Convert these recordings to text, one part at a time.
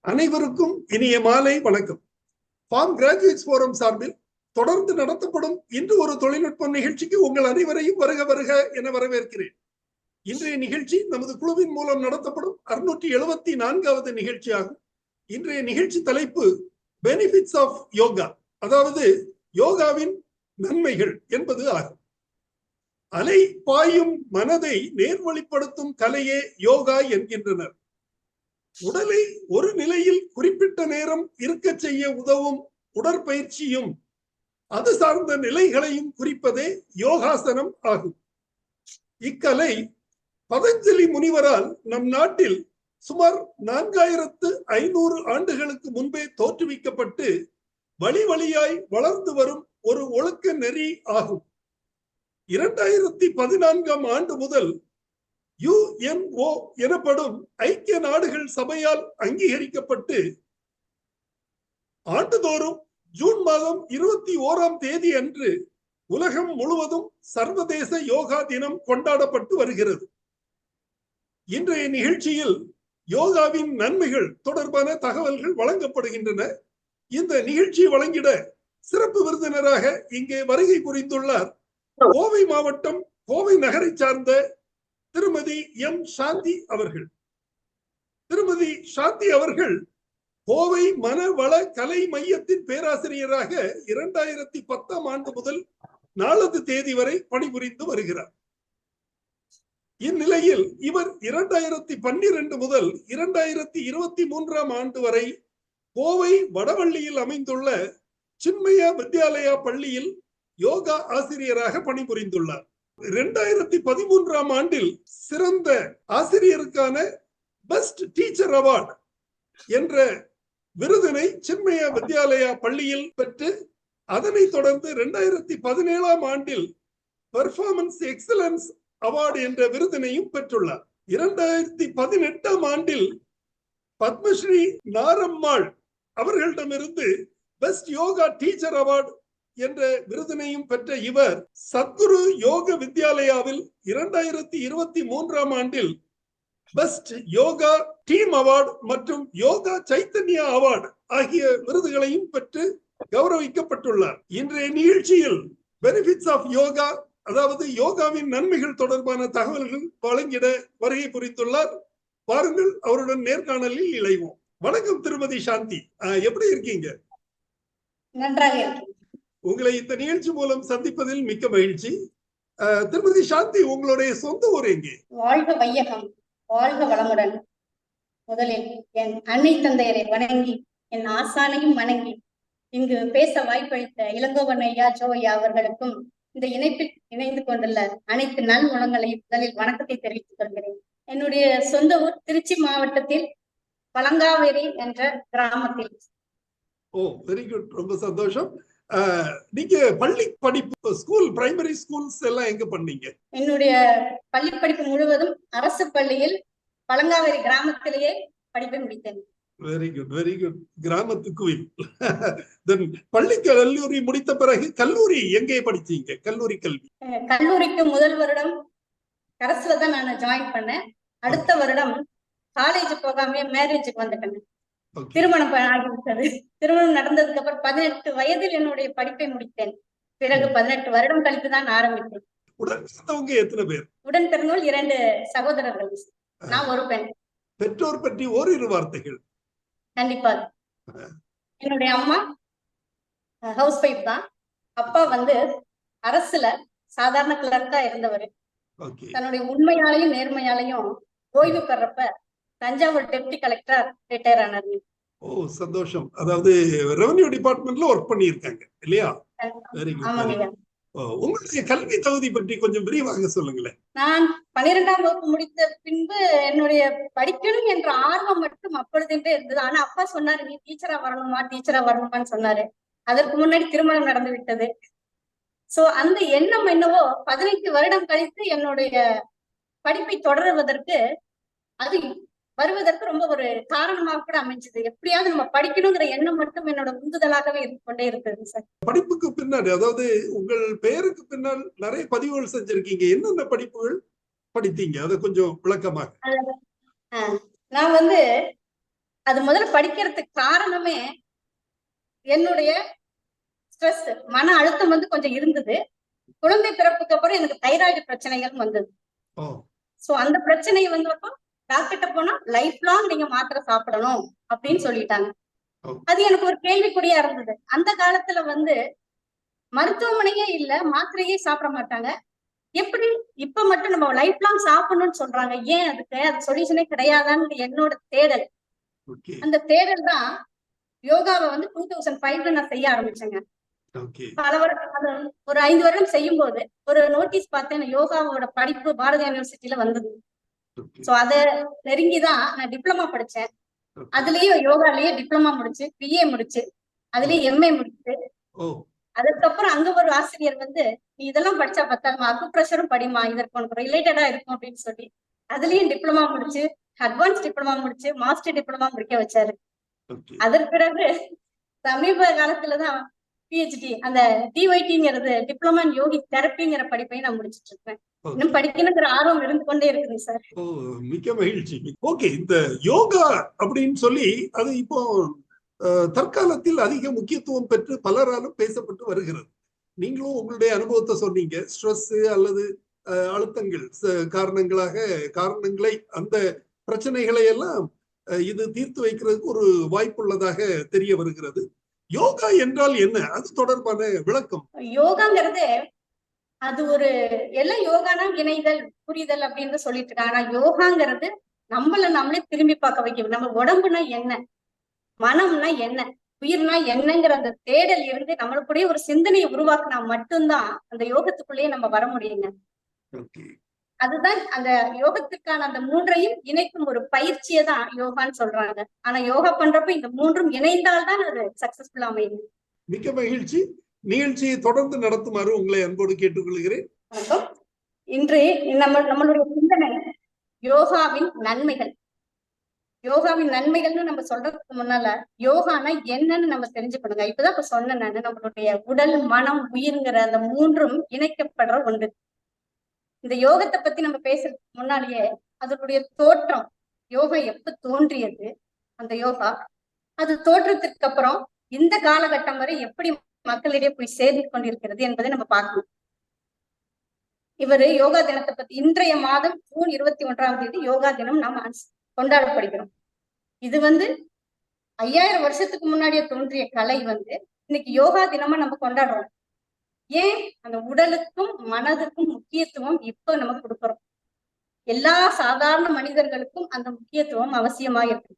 அனைவருக்கும் இனிய மாலை வணக்கம். ஃபார்ம் கிராஜுவேட்ஸ் ஃபோரம் சார்பில் தொடர்ந்து நடத்தப்படும் இன்று ஒரு தொழில்நுட்ப நிகழ்ச்சிக்கு உங்கள் அனைவரையும் வருக வருக என வரவேற்கிறேன். இன்றைய நிகழ்ச்சி நமது குழுவின் மூலம் நடத்தப்படும் 674வது நிகழ்ச்சியாகும். இன்றைய நிகழ்ச்சி தலைப்பு பெனிஃபிட்ஸ் ஆஃப் யோகா, அதாவது யோகாவின் நன்மைகள் என்பது ஆகும். அலை பாயும் மனதை நேர்வழிப்படுத்தும் கலையே யோகா என்கின்றனர். உடலை ஒரு நிலையில் குறிப்பிட்ட நேரம் இருக்க செய்ய உதவும் உடற்பயிற்சியும் அது சார்ந்த நிலைகளையும் குறிப்பதே யோகாசனம் ஆகும். இக்கலை பதஞ்சலி முனிவரால் நம் நாட்டில் சுமார் 4500 ஆண்டுகளுக்கு முன்பே தோற்றுவிக்கப்பட்டு வழி வழியாய் வளர்ந்து வரும் ஒரு ஒழுக்க நெறி ஆகும். 2014ஆம் ஆண்டு முதல் UNO எனப்படும் ஐக்கிய நாடுகள் சபையால் அங்கீகரிக்கப்பட்டு ஆண்டுதோறும் ஜூன் மாதம் 21ஆம் தேதி அன்று உலகம் முழுவதும் சர்வதேச யோகா தினம் கொண்டாடப்பட்டு வருகிறது. இன்றைய நிகழ்ச்சியில் யோகாவின் நன்மைகள் தொடர்பான தகவல்கள் வழங்கப்படுகின்றன. இந்த நிகழ்ச்சியை வழங்கிட சிறப்பு விருந்தினராக இங்கே வருகை புரிந்துள்ளார் கோவை மாவட்டம் கோவை நகரை சார்ந்த திருமதி எம் சாந்தி அவர்கள். திருமதி சாந்தி அவர்கள் கோவை மனவள கலை மையத்தின் பேராசிரியராக 2010ஆம் ஆண்டு முதல் 4வது தேதி வரை பணிபுரிந்து வருகிறார். இந்நிலையில் இவர் 2012 முதல் 2023ஆம் ஆண்டு வரை கோவை வடவள்ளியில் அமைந்துள்ள சின்மய வித்யாலயா பள்ளியில் யோகா ஆசிரியராக பணிபுரிந்துள்ளார். 2013ஆம் ஆண்டில் சிறந்த ஆசிரியருக்கான பெஸ்ட் டீச்சர் அவார்டு என்ற விருதினை சின்மய வித்யாலயா பள்ளியில் பெற்று அதனை தொடர்ந்து 2017ஆம் ஆண்டில் பெர்ஃபார்மன்ஸ் எக்ஸலன்ஸ் அவார்டு என்ற விருதினையும் பெற்றுள்ளார். 2018ஆம் ஆண்டில் பத்மஸ்ரீ நாரம்மாள் அவர்களிடமிருந்து பெஸ்ட் யோகா டீச்சர் அவார்டு என்ற விருதினையும் பெற்ற இவர் சத்குரு யோக வித்யாலயாவில் 2023ஆம் ஆண்டில் பெஸ்ட் யோகா டீம் அவார்டு மற்றும் யோகா சைத்தன்யா அவார்டு ஆகிய விருதுகளையும் பெற்று கௌரவிக்கப்பட்டுள்ளார். இன்றைய நிகழ்ச்சியில் பெனிஃபிட்ஸ் ஆஃப் யோகா, அதாவது யோகாவின் நன்மைகள் தொடர்பான தகவல்கள் வழங்கிட வருகை புரிந்துள்ளார். பாருங்கள், அவருடன் நேர்காணலில் இணைவோம். வணக்கம் திருமதி சாந்தி, எப்படி இருக்கீங்க? நன்றாக இருக்கேன். உங்களை இந்த நிகழ்ச்சி மூலம் சந்திப்பதில் மிக்க மகிழ்ச்சி. திருமதி சாந்தி, உங்களுடைய சொந்த ஊர் எங்கே? வாழ்க வையகம், வாழ்க வளமுடன். முதலில் என் அன்னை தந்தையரை வணங்கி என் ஆசானையும் வணங்கி இங்கு பேச வாய்ப்பளித்த இளங்கோவன் ஐயா, ஜோ ஐயா அவர்களுக்கும் இந்த இணைப்பில் இணைந்து கொண்டுள்ள அனைத்து நல் குணங்களையும் முதலில் வணக்கத்தை தெரிவித்துக் கொள்கிறேன். என்னுடைய சொந்த ஊர் திருச்சி மாவட்டத்தில் பழங்காவேரி என்ற கிராமத்தில். ஓ, வெரி குட், ரொம்ப சந்தோஷம். நீங்க பள்ளி படிப்பு, ஸ்கூல், பிரைமரி ஸ்கூல்ஸ் எல்லாம் எங்க பண்ணீங்க? என்னுடைய பள்ளி படிப்பு முழுவதும் அரசு பள்ளியில் பழங்காவேரி கிராமத்திலேயே படிப்பை முடித்தேன். Very good, very good. கிராமத்து குயில். பள்ளி கல்லூரி முடித்த பிறகு கல்லூரி எங்கே படிச்சீங்க? கல்லூரி கல்வி? கல்லூரிக்கு முதல் வருடம் கரஸ்ல தான் நான் ஜாயின் பண்ணேன். அடுத்த வருடம் காலேஜ் போகாம மேரேஜுக்கு வந்துட்டேன். திருமணம் ஆகிவிட்டது. திருமணம் நடந்ததுக்கு அப்புறம் 18 வயதில் என்னுடைய படிப்பை முடித்தேன். பிறகு 18 வருடம் கழித்து தான் ஆரம்பித்தேன். உடன் பிறந்தவங்க எத்தனை பேர்? உடன் பிறந்தவர்கள் 2 சகோதரர்கள், நான் ஒரு பெண். பெற்றோர் பற்றி ஓரிரு வார்த்தைகள். கண்டிப்பாக. என்னுடைய அம்மா ஹவுஸ் ஒய்ஃப் தான். அப்பா அரசுல சாதாரண கிளர்க்கா இருந்தவர். தன்னுடைய உண்மையாலையும் நேர்மையாலையும் ஓய்வு பெறப்ப தஞ்சாவூர் டெப்டி கலெக்டர் ரிட்டையர் ஆனார். ஓ, சந்தோஷம். அதாவது ரெவென்யூ டிபார்ட்மெண்ட்ல ஒர்க் பண்ணியிருக்காங்க இல்லையா? Very good. உங்களுடைய கல்வி தகுதி பற்றி கொஞ்சம் விரிவாக சொல்லுங்களேன். நான் 12ஆம் வகுப்பு முடித்த பின்பு என்னுடைய படிக்கணும் என்ற ஆர்வம் மட்டும் அப்பொழுதே இருந்தது. ஆனா அப்பா சொன்னாரு, நீ டீச்சரா வரணுமான்னு சொன்னாரு. அதற்கு முன்னாடி திருமணம் நடந்து விட்டது. சோ அந்த எண்ணம் என்னவோ 18 வருடம் கழித்து என்னுடைய படிப்பை தொடருவதற்கு, அது வருவதற்கு ரொம்ப ஒரு காரணமாக கூட அமைஞ்சது. எப்படியாவது நம்ம படிக்கணுங்கிற எண்ணம் மட்டும் என்னோட உந்துதலாகவே இருந்து கொண்டே இருக்குது சார். படிப்புக்கு பின்னாடி, அதாவது உங்கள் பெயருக்கு பின்னால் நிறைய பதிவுகள் செஞ்சிருக்கீங்க. என்னென்ன படிப்புகள் படித்தீங்க? அதை கொஞ்சம் விளக்கமாக. நான் அது முதல்ல படிக்கிறதுக்கு காரணமே என்னுடைய ஸ்ட்ரெஸ், மன அழுத்தம் வந்து கொஞ்சம் இருந்தது. குழந்தை பிறப்புக்கு அப்புறம் எனக்கு தைராய்டு பிரச்சனைகள் வந்தது. சோ அந்த பிரச்சனை வந்தப்போ டாக்டர்கிட்ட போனா லைஃப் லாங் நீங்க மாத்திரை சாப்பிடணும் அப்படின்னு சொல்லிட்டாங்க. அது எனக்கு ஒரு கேள்விக்குறியா இருந்தது. அந்த காலத்துல வந்து மருத்துவமனையே இல்ல, மாத்திரையே சாப்பிட மாட்டாங்க. எப்படி இப்ப மட்டும் நம்ம லைஃப் லாங் சாப்பிடணும்னு சொல்றாங்க? ஏன் அதுக்கு அது சொல்யூஷனே கிடையாதான்னு என்னோட தேடல். அந்த தேடல் தான் யோகாவை வந்து 2005ல நான் செய்ய ஆரம்பிச்சேங்க. பல வருடம், ஒரு 5 வருடம் செய்யும் போது ஒரு நோட்டீஸ் பார்த்தேன், யோகாவோட படிப்பு பாரதிய யூனிவர்சிட்டியில வந்தது. சோ அத நெருங்கிதான் நான் டிப்ளமா படிச்சேன். அதுலயும் யோகாலயே டிப்ளமா முடிச்சு, பிஏ முடிச்சு, அதுலயும் எம்ஏ முடிச்சு, அதுக்கப்புறம் அங்க ஒரு ஆசிரியர் வந்து நீ இதெல்லாம் படிச்சா பத்தாதுமா, அக்குப்ரெஷரும் படிமா, இதற்கு உனக்கு ரிலேட்டடா இருக்கும் அப்படின்னு சொல்லி அதுலயும் டிப்ளமா முடிச்சு, அட்வான்ஸ் டிப்ளமா முடிச்சு, மாஸ்டர் டிப்ளமா முடிக்க வச்சாரு. அதற்கு பிறகு சமீப காலத்துலதான் பிஹெச்டி, அந்த டிஒய்டிங்கிறது டிப்ளமா இன் யோகிக் தெரப்பிங்கிற படிப்பை நான் முடிச்சிட்டு இருக்கேன். இன்னும் படிக்கணுங்கிற ஆர்வம் இருந்து கொண்டே இருக்குங்க சார். மிக்க மகிழ்ச்சி. ஓகே, இந்த யோகா அப்படின்னு சொல்லி அது இப்போ தற்காலத்தில் அதிக முக்கியத்துவம் பெற்று பலராலும் பேசப்பட்டு வருகிறது. நீங்களும் உங்களுடைய அனுபவத்தை சொன்னீங்க. ஸ்ட்ரெஸ் அல்லது அழுத்தங்கள் காரணங்களை, அந்த பிரச்சனைகளை எல்லாம் இது தீர்த்து வைக்கிறதுக்கு ஒரு வாய்ப்புள்ளதாக தெரிய வருகிறது. யோகா என்றால் என்ன, அது தொடர்பான விளக்கம்? யோகாங்கிறது அது ஒரு எல்லாம் யோகானா இணைதல், புரிதல் அப்படின்னு சொல்லிட்டு இருக்காங்க. ஆனா யோகாங்கிறது நம்மளே திரும்பி பார்க்க வைக்கும். நம்ம உடம்புனா என்ன, மனம்னா என்ன, உயிர்னா என்னங்கிற அந்த தேடல் இருந்து நம்மளுக்குடைய ஒரு சிந்தனையை உருவாக்குனா மட்டும்தான் அந்த யோகத்துக்குள்ளேயே நம்ம வர முடியுங்க. அதுதான் அந்த யோகத்துக்கான அந்த மூன்றையும் இணைக்கும் ஒரு பயிற்சியை தான் யோகான்னு சொல்றாங்க. ஆனா யோகா பண்றப்ப இந்த மூன்றும் இணைந்தால்தான் அது சக்சஸ்ஃபுல்லா அமையும். மிக்க மகிழ்ச்சி. நிகழ்ச்சியை தொடர்ந்து நடத்துமாறு உங்களை அன்போடு கேட்டுக்கொள்கிறேன். வணக்கம். இன்று நம்மளுடைய சிந்தனை யோகாவின் நன்மைகள். யோகாவின் நன்மைகள்னு நம்ம சொல்றதுக்கு முன்னால யோகானா என்னன்னு நம்ம தெரிஞ்சுக்கணுங்க. இப்பதான் இப்ப சொன்னேன் நானு, நம்மளுடைய உடல், மனம், உயிர்ங்கிற அந்த மூன்றும் இணைக்கப்படுற ஒன்று. இந்த யோகத்தை பத்தி நம்ம பேசுறதுக்கு முன்னாலேயே அதனுடைய தோற்றம், யோகா எப்ப தோன்றியது, அந்த யோகா அது தோற்றத்திற்கு அப்புறம் இந்த காலகட்டம் வரை எப்படி மக்களிடையே போய் சேர்ந்து கொண்டிருக்கிறது என்பதை நம்ம பார்க்கணும். இவரு யோகா தினத்தை பத்தி, இன்றைய மாதம் ஜூன் 21ஆம் தேதி யோகா தினம் நாம் கொண்டாடப்படுகிறோம். இது வந்து 5000 வருஷத்துக்கு முன்னாடியே தோன்றிய கலை வந்து இன்னைக்கு யோகா தினமா நம்ம கொண்டாடுறோம். ஏன்? அந்த உடலுக்கும் மனதுக்கும் முக்கியத்துவம் இப்ப நம்ம கொடுக்கிறோம். எல்லா சாதாரண மனிதர்களுக்கும் அந்த முக்கியத்துவம் அவசியமா இருக்கு.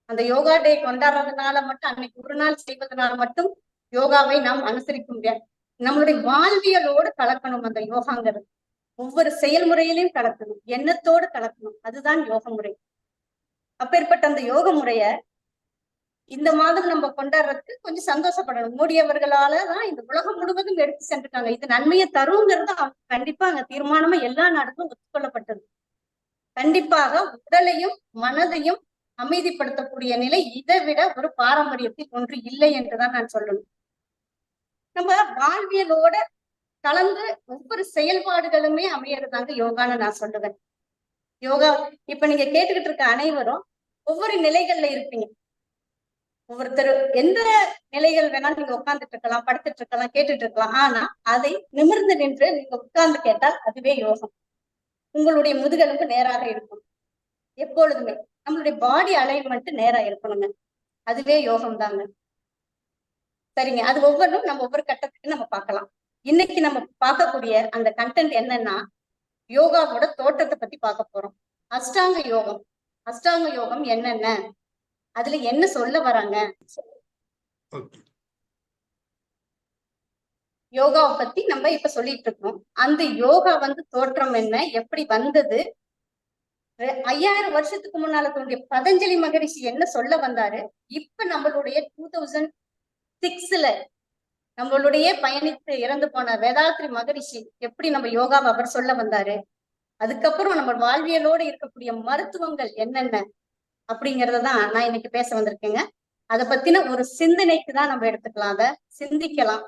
அந்த யோகா டே கொண்டாடுறதுனால மட்டும், அன்னைக்கு ஒரு நாள் செய்வதனால மட்டும் யோகாவை நாம் அனுசரிக்க முடியாது. நம்மளுடைய வாழ்வியலோடு கலக்கணும். அந்த யோகாங்கிறது ஒவ்வொரு செயல்முறையிலையும் கலக்கணும், எண்ணத்தோடு கலக்கணும். அதுதான் யோக முறை. அப்பேற்பட்ட அந்த யோக முறைய இந்த மாதம் நம்ம கொண்டாடுறதுக்கு கொஞ்சம் சந்தோஷப்படணும். மோடி அவர்களாலதான் இந்த உலகம் முழுவதும் எடுத்து சென்றிருக்காங்க. இது நன்மையை தருங்கிறது கண்டிப்பா அங்க தீர்மானமா எல்லா நாடுகளும் ஒத்துக்கொள்ளப்பட்டது. கண்டிப்பாக உடலையும் மனதையும் அமைதிப்படுத்தக்கூடிய நிலை இதை விட ஒரு பாரம்பரியத்தில் ஒன்று இல்லை என்றுதான் நான் சொல்லணும். நம்ம வாழ்வியலோட கலந்து ஒவ்வொரு செயல்பாடுகளுமே அமையறதாங்க யோகான்னு நான் சொல்லுவேன். யோகா இப்ப நீங்க கேட்டுக்கிட்டு இருக்க அனைவரும் ஒவ்வொரு நிலைகள்ல இருப்பீங்க. ஒவ்வொருத்தர் எந்த நிலைகள் வேணாலும் நீங்க உட்கார்ந்துட்டு இருக்கலாம், படுத்துட்டு இருக்கலாம், கேட்டுட்டு இருக்கலாம். ஆனா அதை நிமிர்ந்து நின்று நீங்க உட்கார்ந்து கேட்டால் அதுவே யோகம். உங்களுடைய முதுகெலும்பு நேராக இருக்கும். எப்பொழுதுமே நம்மளுடைய பாடி அலைன்மெண்ட் நேரா இருக்கணுங்க. அதுவே யோகம் தாங்க. சரிங்க, அது ஒவ்வொன்றும் நம்ம ஒவ்வொரு கட்டத்துக்கு நம்ம பார்க்கலாம். இன்னைக்கு நம்ம பார்க்கக்கூடிய அந்த கண்டென்ட் என்னன்னா, யோகாவோட தோற்றத்தை பத்தி பார்க்க போறோம். அஷ்டாங்க யோகம். அஷ்டாங்க யோகம் என்னென்ன, அதுல என்ன சொல்ல வராங்க, யோகாவை பத்தி நம்ம இப்ப சொல்லிட்டு இருக்கோம். அந்த யோகா வந்து தோற்றம் என்ன, எப்படி வந்தது, 5000 வருஷத்துக்கு முன்னால தோன்றிய பதஞ்சலி மகரிஷி என்ன சொல்ல வந்தாரு, இப்ப நம்மளுடைய 2006ல நம்மளுடைய பயணித்து இறந்து போன வேதாத்ரி மகரிஷி எப்படி நம்ம யோகாவை அவர் சொல்ல வந்தாரு, அதுக்கப்புறம் நம்ம வாழ்வியலோடு இருக்கக்கூடிய மருத்துவங்கள் என்னென்ன அப்படிங்கறதான் நான் இன்னைக்கு பேச வந்திருக்கேங்க. அதை பத்தின ஒரு சிந்தனைக்கு தான் நம்ம எடுத்துக்கலாம். அதை சிந்திக்கலாம்.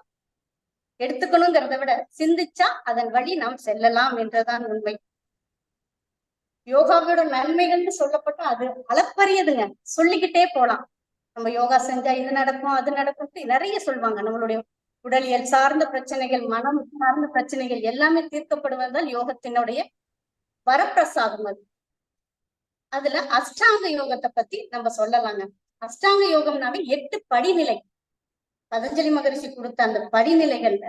எடுத்துக்கணுங்கிறத விட சிந்திச்சா அதன் வழி நாம் செல்லலாம் என்றுதான் உண்மை. யோகாவோட நன்மைகள்னு சொல்லப்பட்ட அது அளப்பரியதுங்க. சொல்லிக்கிட்டே போலாம். நம்ம யோகா செஞ்சா இது நடக்கும் அது நடக்கும் நிறைய சொல்லுவாங்க. நம்மளுடைய உடலியல் சார்ந்த பிரச்சனைகள், மனம் சார்ந்த பிரச்சனைகள் எல்லாமே தீர்க்கப்படுவதால் யோகத்தினுடைய வரப்பிரசாதம் அது. அதுல அஷ்டாங்க யோகத்தை பத்தி நம்ம சொல்லலாங்க. அஷ்டாங்க யோகம்னாவே 8 படிநிலை. பதஞ்சலி மகரிஷி கொடுத்த அந்த படிநிலைகள்ல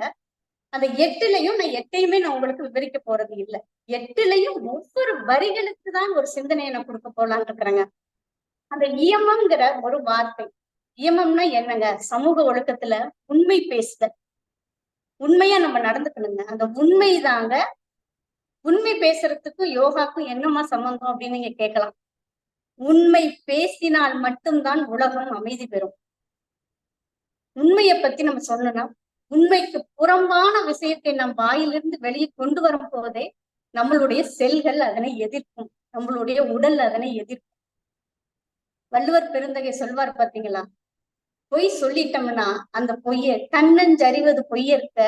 அந்த 8லயும் நான் 8யுமே நான் உங்களுக்கு விவரிக்க போறது இல்லை. 8லயும் ஒவ்வொரு வரிகளுக்கு தான் ஒரு சிந்தனையை நான் கொடுக்க போலான்னு இருக்கிறேங்க. அந்த இயமம்ங்கிற ஒரு வார்த்தை, இயமம்னா என்னங்க? சமூக ஒழுக்கத்துல உண்மை பேசுதல், உண்மையா நம்ம நடந்துக்கணுங்க. அந்த உண்மை தாங்க. உண்மை பேசுறதுக்கும் யோகாக்கும் என்னமா சம்பந்தம் அப்படின்னு நீங்க கேட்கலாம். உண்மை பேசினால் மட்டும்தான் உலகம் அமைதி பெறும். உண்மையை பத்தி நம்ம சொல்லணும்னா, உண்மைக்கு புறம்பான விஷயத்தை நம் வாயிலிருந்து வெளியே கொண்டு வரும் போதே நம்மளுடைய செல்கள் அதனை எதிர்க்கும், நம்மளுடைய உடல் அதனை எதிர்க்கும். வள்ளுவர் பெருந்தகை சொல்வார் பாத்தீங்களா, பொய் சொல்லிட்டோம்னா அந்த பொய்யை தன்னஞ்சறிவது பொய்யற்க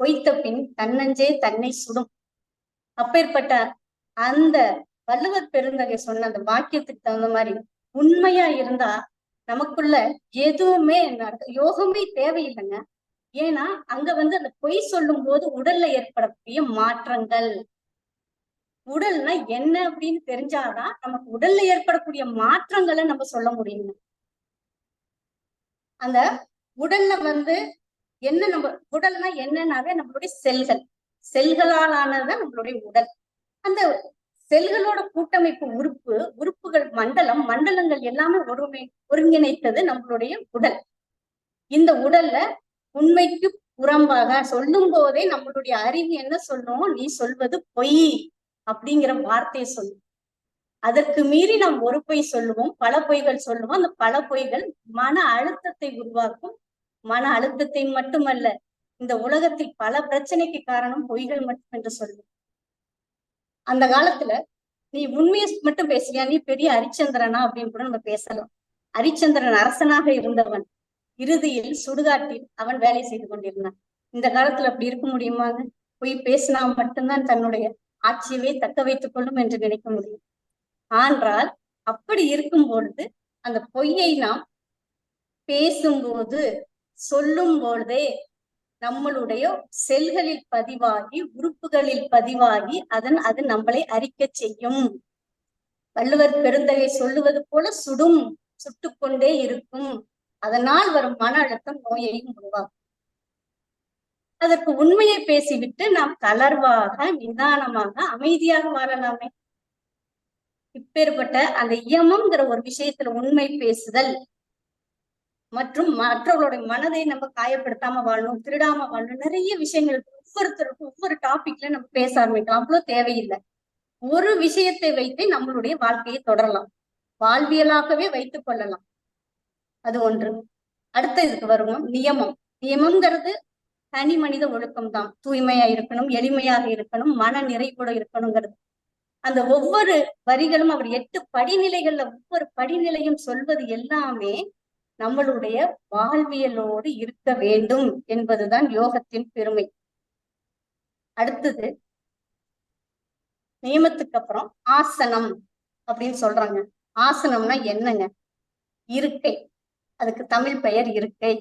பொய்த்த பின் தன்னஞ்சே தன்னை சுடும். அப்பேற்பட்ட அந்த வள்ளுவர் பெருந்தகை சொன்ன அந்த வாக்கியத்துக்கு தகுந்த மாதிரி உண்மையா இருந்தா நமக்குள்ள எதுவுமே யோகமே தேவையில்லைங்க. ஏன்னா அங்க அந்த பொய் சொல்லும் போது உடல்ல ஏற்படக்கூடிய மாற்றங்கள், உடல்னா என்ன அப்படின்னு தெரிஞ்சாதான் நமக்கு உடல்ல ஏற்படக்கூடிய மாற்றங்களை நம்ம சொல்ல முடியும். அந்த உடல்ல என்ன, நம்ம உடல்னா என்னன்னாவே நம்மளுடைய செல்கள், செல்களால் ஆனதுதான் நம்மளுடைய உடல். அந்த செல்களோட கூட்டமைப்பு உறுப்புகள் மண்டலம், மண்டலங்கள் எல்லாமே ஒருங்கிணைத்தது நம்மளுடைய உடல். இந்த உடல்ல உண்மைக்கு புறம்பாக சொல்லும் போதே நம்மளுடைய அறிவு என்ன சொல்லும், நீ சொல்வது பொய் அப்படிங்கிற வார்த்தையை சொல்லும். அதற்கு மீறி நாம் ஒரு பொய் சொல்லுவோம், பல பொய்கள் சொல்லுவோம். அந்த பல பொய்கள் மன அழுத்தத்தை உருவாக்கும். மன அழுத்தத்தை மட்டுமல்ல, இந்த உலகத்தில் பல பிரச்சனைக்கு காரணம் பொய்கள் மட்டும் என்று சொல்லுவோம். அந்த காலத்துல நீ உண்மையை மட்டும் பேசுறியா, நீ பெரிய ஹரிச்சந்திரனா அப்படின்னு கூட நம்ம பேசலாம். ஹரிச்சந்திரன் அரசனாக இருந்தவன், இறுதியில் சுடுகாட்டில் அவன் வேலை செய்து கொண்டிருந்தான். இந்த காலத்துல அப்படி இருக்க முடியுமாங்க? பொய் பேசினா மட்டும்தான் தன்னுடைய ஆட்சியவே தக்க வைத்துக் கொள்ளும் என்று நினைக்க முடியும். ஆனால் அப்படி இருக்கும் பொழுது அந்த பொய்யை நாம் பேசும்போது, சொல்லும் பொழுதே நம்மளுடைய செல்களில் பதிவாகி, உறுப்புகளில் பதிவாகி அது நம்மளை அரிக்க செய்யும். வள்ளுவர் பெருந்தகை சொல்லுவது போல சுடும், சுட்டுக்கொண்டே இருக்கும். அதனால் வரும் மன அழுத்தம் நோயையும் உருவாக்கும். அதற்கு உண்மையை பேசிவிட்டு நாம் தளர்வாக, நிதானமாக, அமைதியாக வாழலாமே. இப்பேற்பட்ட அந்த இயமம்ங்கிற ஒரு விஷயத்துல உண்மை பேசுதல் மற்றும் மற்றவர்களுடைய மனதை நம்ம காயப்படுத்தாம வாழணும், திருடாம வாழணும், நிறைய விஷயங்கள் ஒவ்வொருத்தருக்கும் ஒவ்வொரு டாபிக்ல நம்ம பேச ஆரம்பிக்கலாம். அவ்வளவு தேவையில்லை. ஒரு விஷயத்தை வைத்து நம்மளுடைய வாழ்க்கையை தொடரலாம், வாழ்வியலாகவே வைத்துக் கொள்ளலாம். அது ஒன்று. அடுத்த இதுக்கு வருவோம், நியமம். நியமம்ங்கிறது தனி மனித ஒழுக்கம் தான். தூய்மையா இருக்கணும், எளிமையாக இருக்கணும், மன நிறைவோடு இருக்கணுங்கிறது. அந்த ஒவ்வொரு வரிகளும் அவர் 8 படிநிலைகள்ல ஒவ்வொரு படிநிலையும் சொல்வது எல்லாமே நம்மளுடைய வாழ்வியலோடு இருக்க வேண்டும் என்பதுதான் யோகத்தின் பெருமை. அடுத்தது நியமத்துக்கு அப்புறம் ஆசனம் அப்படின்னு சொல்றாங்க. ஆசனம்னா என்னங்க? இருக்கை. அதுக்கு தமிழ் பெயர் இருக்கை,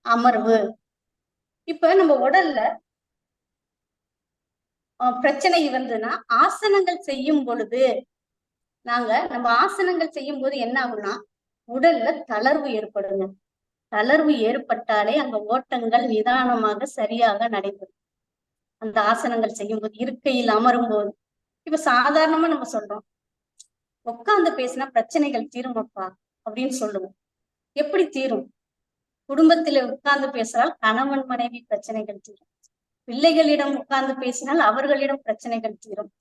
அமர்வு. இப்ப நம்ம உடல்ல பிரச்சனை வந்துன்னா ஆசனங்கள் செய்யும் பொழுது நம்ம ஆசனங்கள் செய்யும் போது என்ன ஆகும்னா உடல்ல தளர்வு ஏற்படுங்க. தளர்வு ஏற்பட்டாலே அந்த ஓட்டங்கள் நிதானமாக சரியாக நடைபெறும். அந்த ஆசனங்கள் செய்யும் போது, இருக்கையில் அமரும் போது. இப்ப சாதாரணமா நம்ம சொல்றோம், உட்கார்ந்து பேசினா பிரச்சனைகள் தீருமப்பா அப்படின்னு சொல்லுவோம். எப்படி தீரும்? குடும்பத்தில உட்கார்ந்து பேசினால் கணவன் மனைவி பிரச்சனைகள் தீரும். பிள்ளைகளிடம் உட்கார்ந்து பேசினால் அவர்களிடம் பிரச்சனைகள் தீரும்.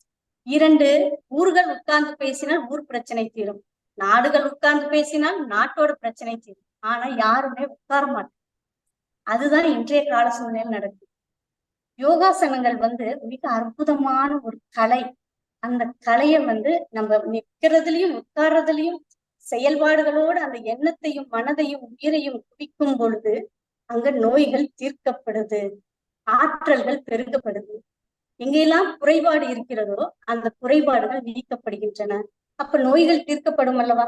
2 ஊர்கள் உட்கார்ந்து பேசினால் ஊர் பிரச்சனை தீரும். நாடுகள் உட்கார்ந்து பேசினால் நாட்டோட பிரச்சனை தீரும். ஆனா யாருமே உட்கார மாட்டோம். அதுதான் இன்றைய கால சூழ்நிலை நடக்குது. யோகாசனங்கள் மிக அற்புதமான ஒரு கலை. அந்த கலையை நம்ம நிற்கிறதுலயும் உட்கார்றதுலயும் செயல்பாடுகளோடு அந்த எண்ணத்தையும் மனதையும் உயிரையும் குவிக்கும் பொழுது அங்க நோய்கள் தீர்க்கப்படுது, ஆற்றல்கள் பெருகப்படுது. எங்கெல்லாம் குறைபாடு இருக்கிறதோ அந்த குறைபாடுகள் நீக்கப்படுகின்றன. அப்ப நோய்கள் தீர்க்கப்படும் அல்லவா,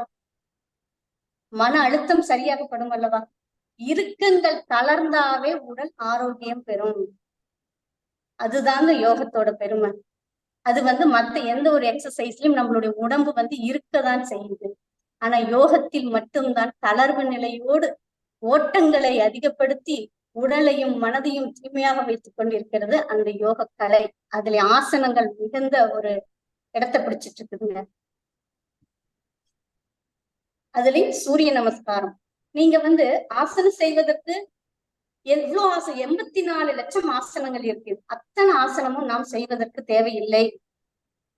மன அழுத்தம் சரியாகப்படும் அல்லவா, இறுக்கங்கள் தளர்ந்தாவே உடல் ஆரோக்கியம் பெறும். அதுதாங்க யோகத்தோட பெருமை. அது மத்த எந்த ஒரு எக்ஸசைஸ்லயும் நம்மளுடைய உடம்பு இருக்கதான் செய்யுது. ஆனா யோகத்தில் மட்டும்தான் தளர்வு நிலையோடு ஓட்டங்களை அதிகப்படுத்தி உடலையும் மனதையும் தூய்மையாக வைத்துக் கொண்டிருக்கிறது அந்த யோக கலை. அதுல ஆசனங்கள் மிகுந்த ஒரு இடத்தை பிடிச்சிட்டு இருக்குதுங்க. அதுலயும் சூரிய நமஸ்காரம். நீங்க ஆசனம் செய்வதற்கு எவ்வளவு 84 லட்சம் ஆசனங்கள் இருக்கு. அத்தனை ஆசனமும் நாம் செய்வதற்கு தேவையில்லை.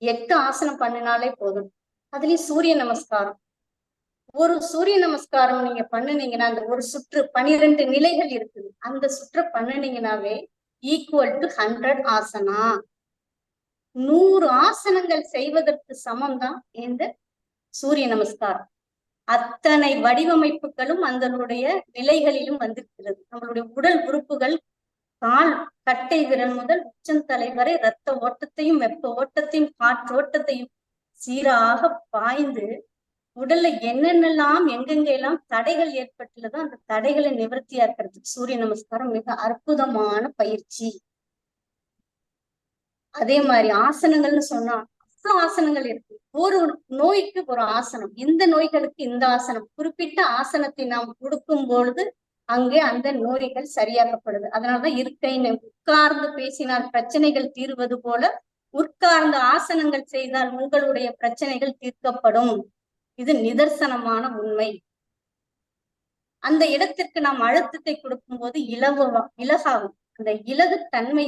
8 ஆசனம் பண்ணினாலே போதும். அதுலயும் சூரிய நமஸ்காரம், ஒரு சூரிய நமஸ்காரம் நீங்க பண்ணுனீங்கன்னா அந்த ஒரு சுற்று 12 நிலைகள் இருக்குது. அந்த சுற்று பண்ணுனீங்கன்னாவே ஈக்குவல் டு 100 ஆசனா. 100 ஆசனங்கள் செய்வதற்கு சமம் தான் இந்த சூரிய நமஸ்காரம். அத்தனை வடிவமைப்புகளும் அதனுடைய நிலைகளிலும் வந்திருக்கிறது. நம்மளுடைய உடல் உறுப்புகள் கால் கட்டை விரல் முதல் உச்சந்தலை வரை இரத்த ஓட்டத்தையும் வெப்ப ஓட்டத்தையும் காற்றோட்டத்தையும் சீராக பாய்ந்து உடல்ல என்னென்னலாம் எங்கெங்கெல்லாம் தடைகள் ஏற்பட்டுள்ளதோ அந்த தடைகளை நிவர்த்தியாக்குறதுக்கு சூரிய நமஸ்காரம் மிக அற்புதமான பயிற்சி. அதே மாதிரி ஆசனங்கள்னு சொன்னா அவ்வளவு ஆசனங்கள் இருக்கு. ஒரு நோய்க்கு ஒரு ஆசனம், இந்த நோய்களுக்கு இந்த ஆசனம், குறிப்பிட்ட ஆசனத்தை நாம் கொடுக்கும் பொழுது அங்கே அந்த நோய்கள் சரியாக்கப்படுது. அதனாலதான் இருக்கைன்னு உட்கார்ந்து பேசினால் பிரச்சனைகள் தீர்வது போல உட்கார்ந்து ஆசனங்கள் செய்தால் உங்களுடைய பிரச்சனைகள் தீர்க்கப்படும். இது நிதர்சனமான உண்மை. அந்த இடத்திற்கு நாம் அழுத்தத்தை கொடுக்கும் போது இலகாகும். அந்த இலகு தன்மை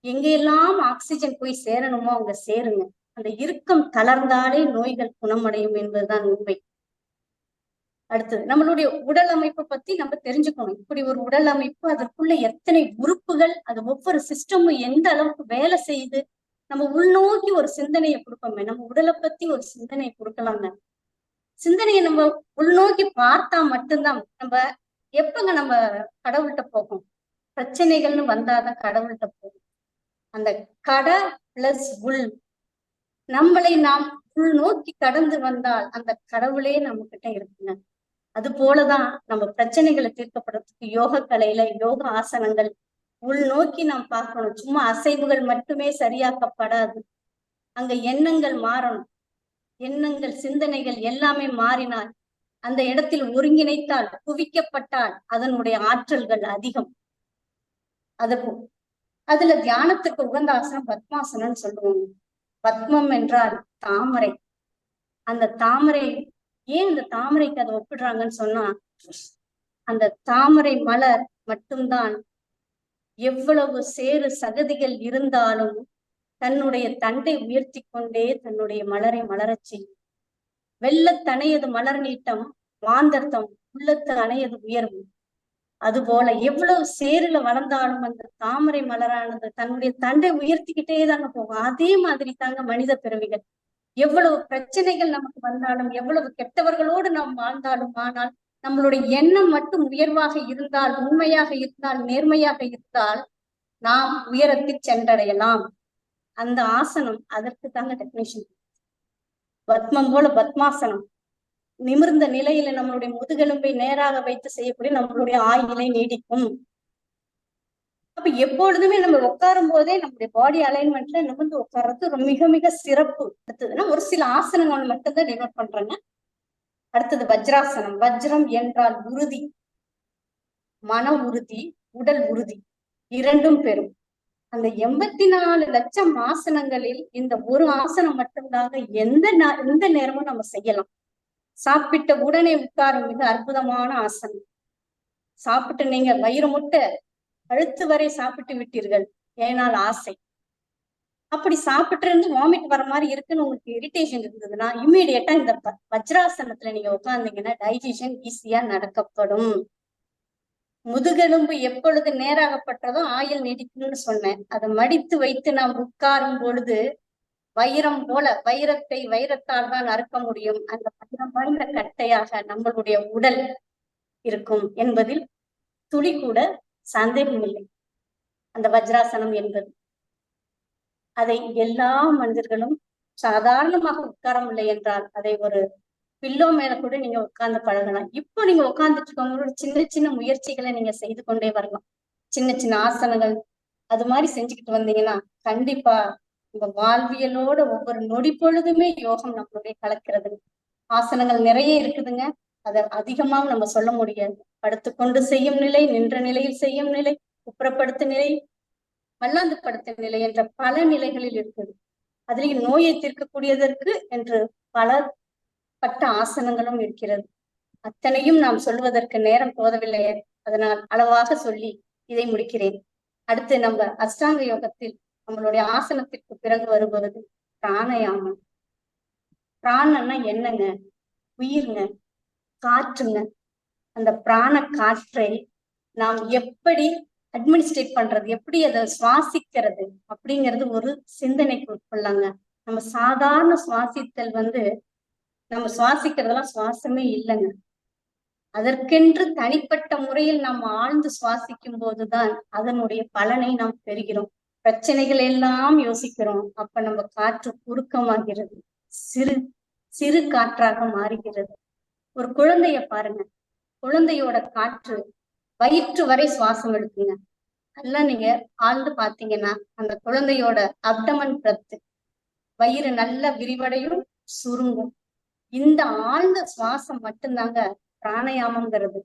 எங்கெல்லாம் ஆக்சிஜன் போய் சேரணுமோ அங்க சேருங்க. அந்த இறுக்கம் தளர்ந்தாலே நோய்கள் குணமடையும் என்பதுதான் உண்மை. அடுத்தது நம்மளுடைய உடல் அமைப்பை பத்தி நம்ம தெரிஞ்சுக்கணும். இப்படி ஒரு உடல் அமைப்பு, அதற்குள்ள எத்தனை உறுப்புகள், அது ஒவ்வொரு சிஸ்டமும் எந்த அளவுக்கு வேலை செய்யுது. நம்ம உள்நோக்கி ஒரு சிந்தனையை கொடுப்போமே, நம்ம உடலை பத்தி ஒரு சிந்தனையை கொடுக்கலாங்க. சிந்தனையை நம்ம உள்நோக்கி பார்த்தா மட்டும்தான் நம்ம கடவுள்கிட்ட போகும். பிரச்சனைகள்னு வந்தாதான் கடவுள்கிட்ட போகும். அந்த கட பிளஸ் உள், நம்மளை நாம் உள்நோக்கி கடந்து வந்தால் அந்த கடவுளே நம்ம கிட்ட இருக்குங்க. அது போலதான் நம்ம பிரச்சனைகளை தீர்க்கப்படுறதுக்கு யோக கலையில யோக ஆசனங்கள் உள்நோக்கி நாம் பார்க்கணும். சும்மா அசைவுகள் மட்டுமே சரியாக்கப்படாது. அங்க எண்ணங்கள் மாறணும். எண்ணங்கள் சிந்தனைகள் எல்லாமே மாறினால் அந்த இடத்தில் ஒருங்கிணைத்தால் குவிக்கப்பட்டால் அதனுடைய ஆற்றல்கள் அதிகம். அதுல தியானத்துக்கு உகந்த ஆசனம் பத்மாசனம் சொல்லுவாங்க. பத்மம் என்றால் தாமரை. அந்த தாமரை, ஏன் அந்த தாமரைக்கு அதை ஒப்பிடுறாங்கன்னு சொன்னா, அந்த தாமரை மலர் மட்டும்தான் எவ்வளவு சேறு சகதிகள் இருந்தாலும் தன்னுடைய தண்டை உயர்த்தி கொண்டே தன்னுடைய மலரை மலரச் செய்யும். வெள்ளத்தணையது மலர் நீட்டம், மாந்தர்த்தம் உள்ளத்து அணையது உயர்வு. அதுபோல எவ்வளவு சேருல வளர்ந்தாலும் அந்த தாமரை மலரானது தன்னுடைய தண்டை உயர்த்திக்கிட்டே தாங்க போகும். அதே மாதிரி தாங்க மனித பிறவிகள். எவ்வளவு பிரச்சனைகள் நமக்கு வந்தாலும், எவ்வளவு கெட்டவர்களோடு நாம் வாழ்ந்தாலும், ஆனால் நம்மளுடைய எண்ணம் மட்டும் உயர்வாக இருந்தால், உண்மையாக இருந்தால், நேர்மையாக இருந்தால் நாம் உயரத்தில் சென்றடையலாம். அந்த ஆசனம் அதற்கு தாங்க டெபினேஷன். பத்மம் போல பத்மாசனம், நிமிர்ந்த நிலையில நம்மளுடைய முதுகெலும்பை நேராக வைத்து செய்யக்கூடிய நம்மளுடைய ஆயுளை நீடிக்கும். அப்ப எப்பொழுதுமே நம்ம உட்காரும் போதே நம்முடைய பாடி அலைன்மெண்ட்ல நிமிர்ந்து உட்கார்றது மிக மிக சிறப்பு. அடுத்ததுன்னா ஒரு சில ஆசனங்கள் மட்டும்தான் டினோட் பண்றேங்க. அடுத்தது வஜ்ராசனம். வஜ்ரம் என்றால் உறுதி, மன உறுதி, உடல் உறுதி இரண்டும் பெறும். அந்த 84 லட்சம் ஆசனங்களில் இந்த ஒரு ஆசனம் மட்டும்தாங்க எந்த நேரமும் நம்ம செய்யலாம். சாப்பிட்ட உடனே உட்காரும் மிக அற்புதமான ஆசனம். சாப்பிட்டு நீங்க வயிறு முட்டை கழுத்து வரை சாப்பிட்டு விட்டீர்கள், ஏனால் ஆசை. அப்படி சாப்பிட்டு இருந்து வாமிட் வர மாதிரி இருக்குன்னு உங்களுக்கு இரிட்டேஷன் இருந்ததுன்னா இம்மீடியட்டா இந்த வஜ்ராசனத்துல நீங்க உட்கார்ந்தீங்கன்னா டைஜஷன் ஈஸியா நடக்கப்படும். முதுகெலும்பு எப்பொழுது நேராகப்பட்டதோ ஆயுள் நீடிக்கும்னு சொன்னேன். அதை மடித்து வைத்து நாம் உட்காரும் பொழுது வைரம் போல, வைரத்தை வைரத்தால் தான் அறுக்க முடியும். அந்த வைரம் வாய்ந்த கட்டையாக நம்மளுடைய உடல் இருக்கும் என்பதில் துளி கூட சந்தேகம் இல்லை. அந்த வஜ்ராசனம் என்பது அதை எல்லா மனிதர்களும் சாதாரணமாக உட்காரவில்லை என்றால் அதை ஒரு பில்லோ மேல கூட நீங்க உட்கார்ந்து பழகலாம். இப்போ நீங்க உட்கார்ந்துட்டு இருக்கவங்களோட சின்ன சின்ன முயற்சிகளை நீங்க செய்து கொண்டே வரலாம். சின்ன சின்ன ஆசனங்கள் அது மாதிரி செஞ்சுக்கிட்டு வந்தீங்கன்னா கண்டிப்பா உங்க வாழ்வியலோட ஒவ்வொரு நொடி பொழுதுமே யோகம் நம்மளுடைய கலக்கிறது. ஆசனங்கள் நிறைய இருக்குதுங்க. அதை அதிகமாக நம்ம சொல்ல முடியாது. படுத்துக்கொண்டு செய்யும் நிலை, நின்ற நிலையில் செய்யும் நிலை, குப்புறப்படுத்த நிலை, மல்லாந்து படுத்த நிலை என்ற பல நிலைகளில் இருக்குது. அதுலயும் நோயை தீர்க்கக்கூடியதற்கு என்று பலப்பட்ட ஆசனங்களும் இருக்கிறது. அத்தனையும் நாம் சொல்வதற்கு நேரம் போதவில்லை. அதனால் அளவாக சொல்லி இதை முடிக்கிறேன். அடுத்து நம்ம அஷ்டாங்க யோகத்தில் நம்மளுடைய ஆசனத்திற்கு பிறகு வருவது பிராணயாமம். பிராணன்னா என்னங்க? உயிர்ங்க, காற்றுங்க. அந்த பிராண காற்றை நாம் எப்படி அட்மினிஸ்ட்ரேட் பண்றது, எப்படி அதை சுவாசிக்கிறது அப்படிங்கிறது ஒரு சிந்தனைக்கு உட்கொள்ளாங்க. நம்ம சாதாரண சுவாசித்தல் நம்ம சுவாசிக்கிறதெல்லாம் சுவாசமே இல்லைங்க. அதற்கென்று தனிப்பட்ட முறையில் நாம் ஆழ்ந்து சுவாசிக்கும் போதுதான் அதனுடைய பலனை நாம் பெறுகிறோம். பிரச்சனைகள் எல்லாம் யோசிக்கிறோம். அப்ப நம்ம காற்று குறுக்கமாகிறது, சிறு சிறு காற்றாக மாறுகிறது. ஒரு குழந்தைய பாருங்க, குழந்தையோட காற்று வயிற்று வரை சுவாசம் எடுக்குங்க. அதெல்லாம் நீங்க ஆழ்ந்து பாத்தீங்கன்னா அந்த குழந்தையோட அப்டமன் பிரத்து, வயிறு நல்ல விரிவடையும், சுருங்கும். இந்த ஆழ்ந்த சுவாசம் மட்டும்தாங்க பிராணயாமங்கிறது.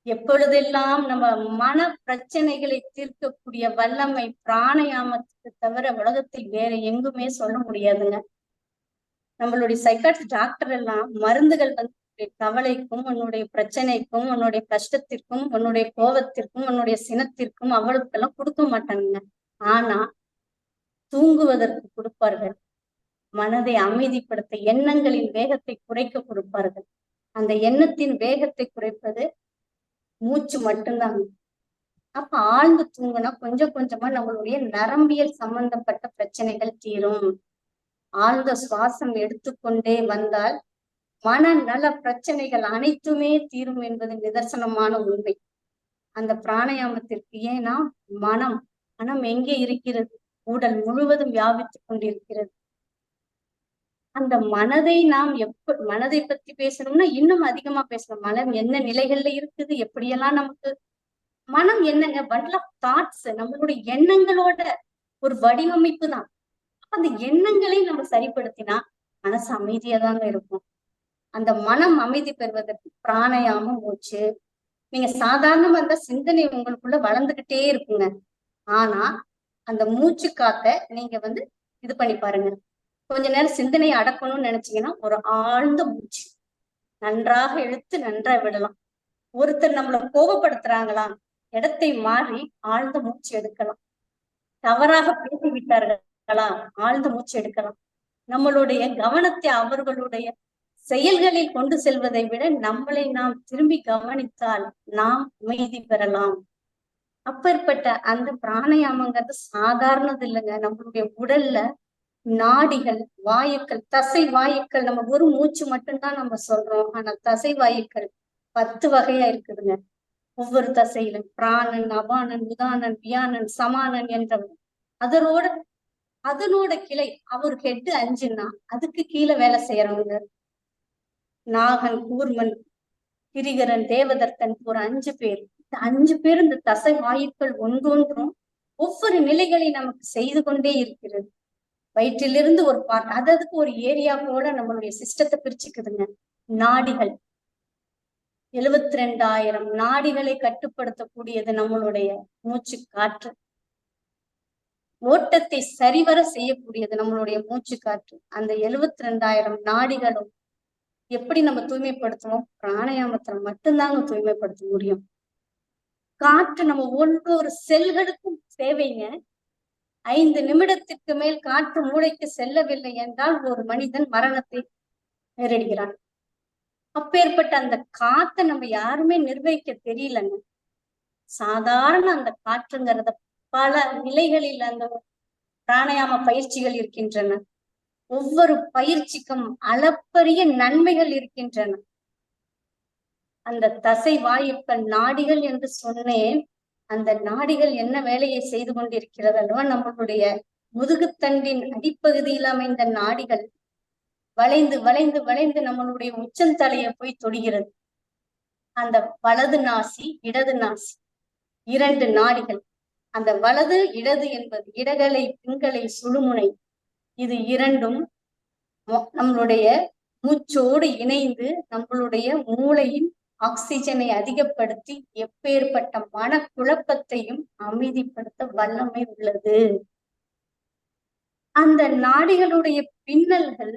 எப்பொழுதெல்லாம் நம்ம மன பிரச்சனைகளை தீர்க்கக்கூடிய வல்லமை பிராணயாமத்துக்கு தவிர உலகத்தில் வேற எங்குமே சொல்ல முடியாதுங்க. நம்மளுடைய சைக்காட்ரிஸ்ட் டாக்டர் எல்லாம் மருந்துகள் கவலைக்கும், உன்னுடைய பிரச்சனைக்கும், உன்னுடைய கஷ்டத்திற்கும், உன்னுடைய கோபத்திற்கும், உன்னுடைய சினத்திற்கும் அவளுக்கெல்லாம் கொடுக்க மாட்டாங்க. ஆனா தூங்குவதற்கு கொடுப்பார்கள். மனதை அமைதிப்படுத்த, எண்ணங்களின் வேகத்தை குறைக்க கொடுப்பார்கள். அந்த எண்ணத்தின் வேகத்தை குறைப்பது மூச்சு மட்டும்தாங்க. அப்ப ஆழ்ந்து தூங்குனா கொஞ்சம் கொஞ்சமா நம்மளுடைய நரம்பியல் சம்பந்தப்பட்ட பிரச்சனைகள் தீரும். ஆழ்ந்த சுவாசம் எடுத்துக்கொண்டே வந்தால் மனநல பிரச்சனைகள் அனைத்துமே தீரும் என்பது நிதர்சனமான உண்மை. அந்த பிராணயாமத்திற்கு ஏன்னா மனம் எங்கே இருக்கிறது? உடல் முழுவதும் வியாபித்துக் கொண்டிருக்கிறது. அந்த மனதை நாம் மனதை பத்தி பேசணும்னா இன்னும் அதிகமா பேசணும். மனம் என்ன நிலைகள்ல இருக்குது, எப்படியெல்லாம் நமக்கு மனம் என்னங்க, பண்டில் ஆஃப் தாட்ஸ், நம்மளுடைய எண்ணங்களோட ஒரு வடிவமைப்பு தான். அந்த எண்ணங்களை நம்ம சரிப்படுத்தினா மனசு அமைதியா தாங்க இருக்கும். அந்த மனம் அமைதி பெறுவதற்கு பிராணயாமம், மூச்சு. நீங்க சாதாரணமா இருந்தா சிந்தனை உங்களுக்குள்ள வளர்ந்துகிட்டே இருக்குங்க. ஆனா அந்த மூச்சு காத்த நீங்க இது பண்ணி பாருங்க. கொஞ்ச நேரம் சிந்தனையை அடக்கணும்னு நினைச்சீங்கன்னா ஒரு ஆழ்ந்த மூச்சு நன்றாக இழுத்து நன்றா விடலாம். ஒருத்தர் நம்மளை கோபப்படுத்துறாங்களா, இடத்தை மாறி ஆழ்ந்த மூச்சு எடுக்கலாம். தவறாக பேசிவிட்டார்களா, ஆழ்ந்த மூச்சு எடுக்கலாம். நம்மளுடைய கவனத்தை அவர்களுடைய செயல்களில் கொண்டு செல்வதை விட நம்மளை நாம் திரும்பி கவனித்தால் நாம் அமைதி பெறலாம். அப்பேற்பட்ட அந்த பிராணயாமங்கிறது சாதாரணது இல்லைங்க. நம்மளுடைய உடல்ல நாடிகள், வாயுக்கள், தசை வாயுக்கள், நம்ம ஒரு மூச்சு மட்டும்தான் நம்ம சொல்றோம். ஆனா தசை வாயுக்கள் 10 வகையா இருக்குதுங்க. ஒவ்வொரு தசையிலும் பிராணன், அபானன், உதானன், வியானன், சமானன் என்ற அதனோட கிளை, அவர் ஹெட் 5ன்னா அதுக்கு கீழே வேலை செய்யறவங்க நாகன், கூர்மன், கிரிகரன், தேவதத்தன், ஒரு 5 பேர். இந்த 5 பேர் இந்த தசை வாயுக்கள் ஒன்றொன்றும் ஒவ்வொரு நிலைகளை நமக்கு செய்து கொண்டே இருக்கிறது. வயிற்றிலிருந்து ஒரு பார்ட், அதுக்கு ஒரு ஏரியா கூட நம்மளுடைய சிஸ்டத்தை பிரிச்சுக்குதுங்க. நாடிகள் 72,000 நாடிகளை கட்டுப்படுத்தக்கூடியது நம்மளுடைய மூச்சு காற்று. ஓட்டத்தை சரிவர செய்யக்கூடியது நம்மளுடைய மூச்சு காற்று. அந்த 72,000 நாடிகளும் எப்படி நம்ம தூய்மைப்படுத்துவோம்? பிராணயாமத்துல மட்டும்தாங்க தூய்மைப்படுத்த முடியும். காற்று நம்ம ஒவ்வொரு செல்களுக்கும் தேவைங்க. 5 நிமிடத்திற்கு மேல் காற்று மூளைக்கு செல்லவில்லை என்றால் ஒரு மனிதன் மரணத்தை நேரிடுகிறான். அப்பேற்பட்ட அந்த காத்தை நம்ம யாருமே நிர்வகிக்க தெரியலங்க. சாதாரண அந்த காற்றுங்கிறத பல நிலைகளில் அந்த பிராணயாம பயிற்சிகள் இருக்கின்றன. ஒவ்வொரு பயிற்சிக்கும் அளப்பரிய நன்மைகள் இருக்கின்றன. அந்த தசை வாயுக்கள் நாடிகள் என்று சொன்னேன். அந்த நாடிகள் என்ன வேலையை செய்து கொண்டிருக்கிறது அல்லவா? நம்மளுடைய முதுகுத்தண்டின் அடிப்பகுதியில் அமைந்த நாடிகள் வளைந்து வளைந்து வளைந்து நம்மளுடைய உச்சந்தலையை போய் தொடுகிறது. அந்த வலது நாசி இடது நாசி இரண்டு நாடிகள். அந்த வலது இடது என்பது இடகலை பிங்கலை சுழுமுனை. இது இரண்டும் நம்மளுடைய மூச்சோடு இணைந்து நம்மளுடைய மூளையின் ஆக்சிஜனை அதிகப்படுத்தி எப்பேற்பட்ட மனக்குழப்பத்தையும் அமைதிப்படுத்த வல்லமை உள்ளது. அந்த நாடிகளுடைய பின்னல்கள்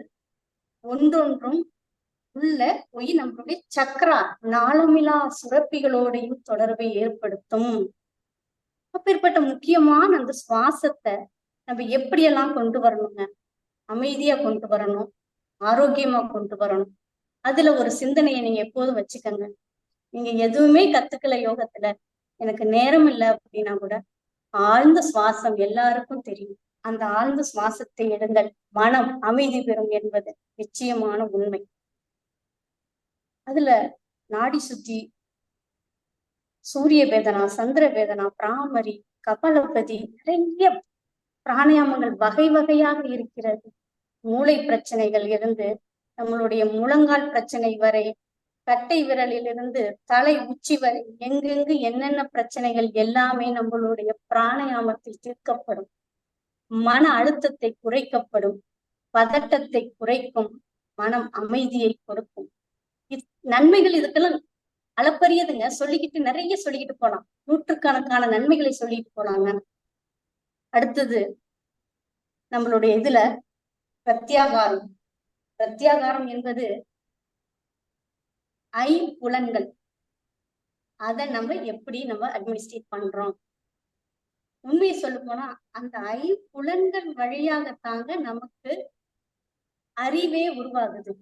ஒன்றொன்றும் உள்ள போய் நம்மளுடைய சக்கரா நாளமிலா சுரப்பிகளோடையும் தொடர்பை ஏற்படுத்தும். அப்பேற்பட்ட முக்கியமான அந்த சுவாசத்தை நம்ம எப்படியெல்லாம் கொண்டு வரணுங்க? அமைதியா கொண்டு வரணும், ஆரோக்கியமா கொண்டு வரணும். அதுல ஒரு சிந்தனையை நீங்க எப்போதும் வச்சுக்கோங்க. நீங்க எதுவுமே கத்துக்கல யோகத்துல, எனக்கு நேரம் இல்லை அப்படின்னா கூட ஆழ்ந்த சுவாசம் எல்லாருக்கும் தெரியும். அந்த ஆழ்ந்த சுவாசத்தை எடுங்கள், மனம் அமைதி பெறும் என்பது நிச்சயமான உண்மை. அதுல நாடி சுத்தி, சூரிய வேதனா, சந்திர வேதனா, பிராமரி, கபாலபதி, நிறைய பிராணாயாமங்கள் வகை வகையாக இருக்கிறது. மூளை பிரச்சனைகள் இருந்து நம்மளுடைய முழங்கால் பிரச்சனை வரை, கட்டை விரலிலிருந்து தலை உச்சி வரை எங்கெங்கு என்னென்ன பிரச்சனைகள் எல்லாமே நம்மளுடைய பிராணாயாமத்தில் தீர்க்கப்படும். மன அழுத்தத்தை குறைக்கப்படும், பதட்டத்தை குறைக்கும், மனம் அமைதியை கொடுக்கும். நன்மைகள் இதுக்கெல்லாம் அளப்பரியதுங்க. சொல்லிக்கிட்டு நிறைய சொல்லிக்கிட்டு போலாம், நூற்றுக்கணக்கான நன்மைகளை சொல்லிட்டு போலாங்க. அடுத்தது நம்மளுடைய இதுல பிரத்யாகாரம். பிரத்யாகாரம் என்பது ஐம்புலன்கள். அதை நம்ம எப்படி நம்ம அட்மினிஸ்ட்ரேட் பண்றோம்? உண்மையை சொல்ல போனா அந்த ஐம்புலன்கள் வழியாகத்தாங்க நமக்கு அறிவே உருவாகுது.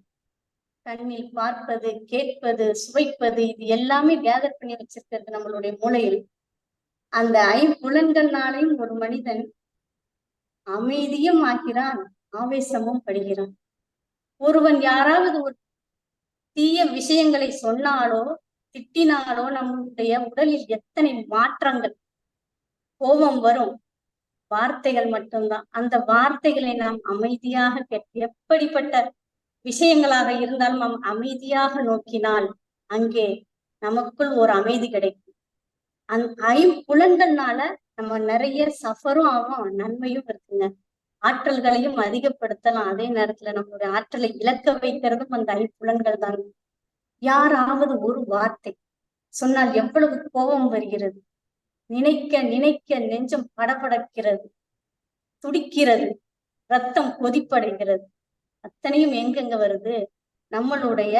கண்ணில் பார்ப்பது, கேட்பது, சுவைப்பது, இது எல்லாமே கேதர் பண்ணி வச்சிருக்கிறது நம்மளுடைய மூளையில். அந்த ஐம்புலன்கள்னாலையும் ஒரு மனிதன் அமைதியும் ஆகிறான், ஆவேசமும் படுகிறான். ஒருவன் யாராவது ஒரு தீய விஷயங்களை சொன்னாலோ திட்டினாலோ நம்முடைய உடலில் எத்தனை மாற்றங்கள், கோபம் வரும். வார்த்தைகள் மட்டும்தான். அந்த வார்த்தைகளை நாம் அமைதியாக கேட்டு, எப்படிப்பட்ட விஷயங்களாக இருந்தாலும் நாம் அமைதியாக நோக்கினால் அங்கே நமக்குள் ஒரு அமைதி கிடைக்கும். ஐம்புலன்கள்னால நம்ம நிறைய சஃபரும் ஆகும், நன்மையும் இருக்குங்க. ஆற்றல்களையும் அதிகப்படுத்தலாம். அதே நேரத்துல நம்மளுடைய ஆற்றலை இழக்க வைக்கிறதும் அந்த ஐம்புலன்கள் தான். யாராவது ஒரு வார்த்தை சொன்னால் எவ்வளவு கோபம் வருகிறது, நினைக்க நினைக்க நெஞ்சம் படபடக்கிறது, துடிக்கிறது, ரத்தம் கொதிப்படைகிறது. அத்தனையும் எங்கெங்க வருது? நம்மளுடைய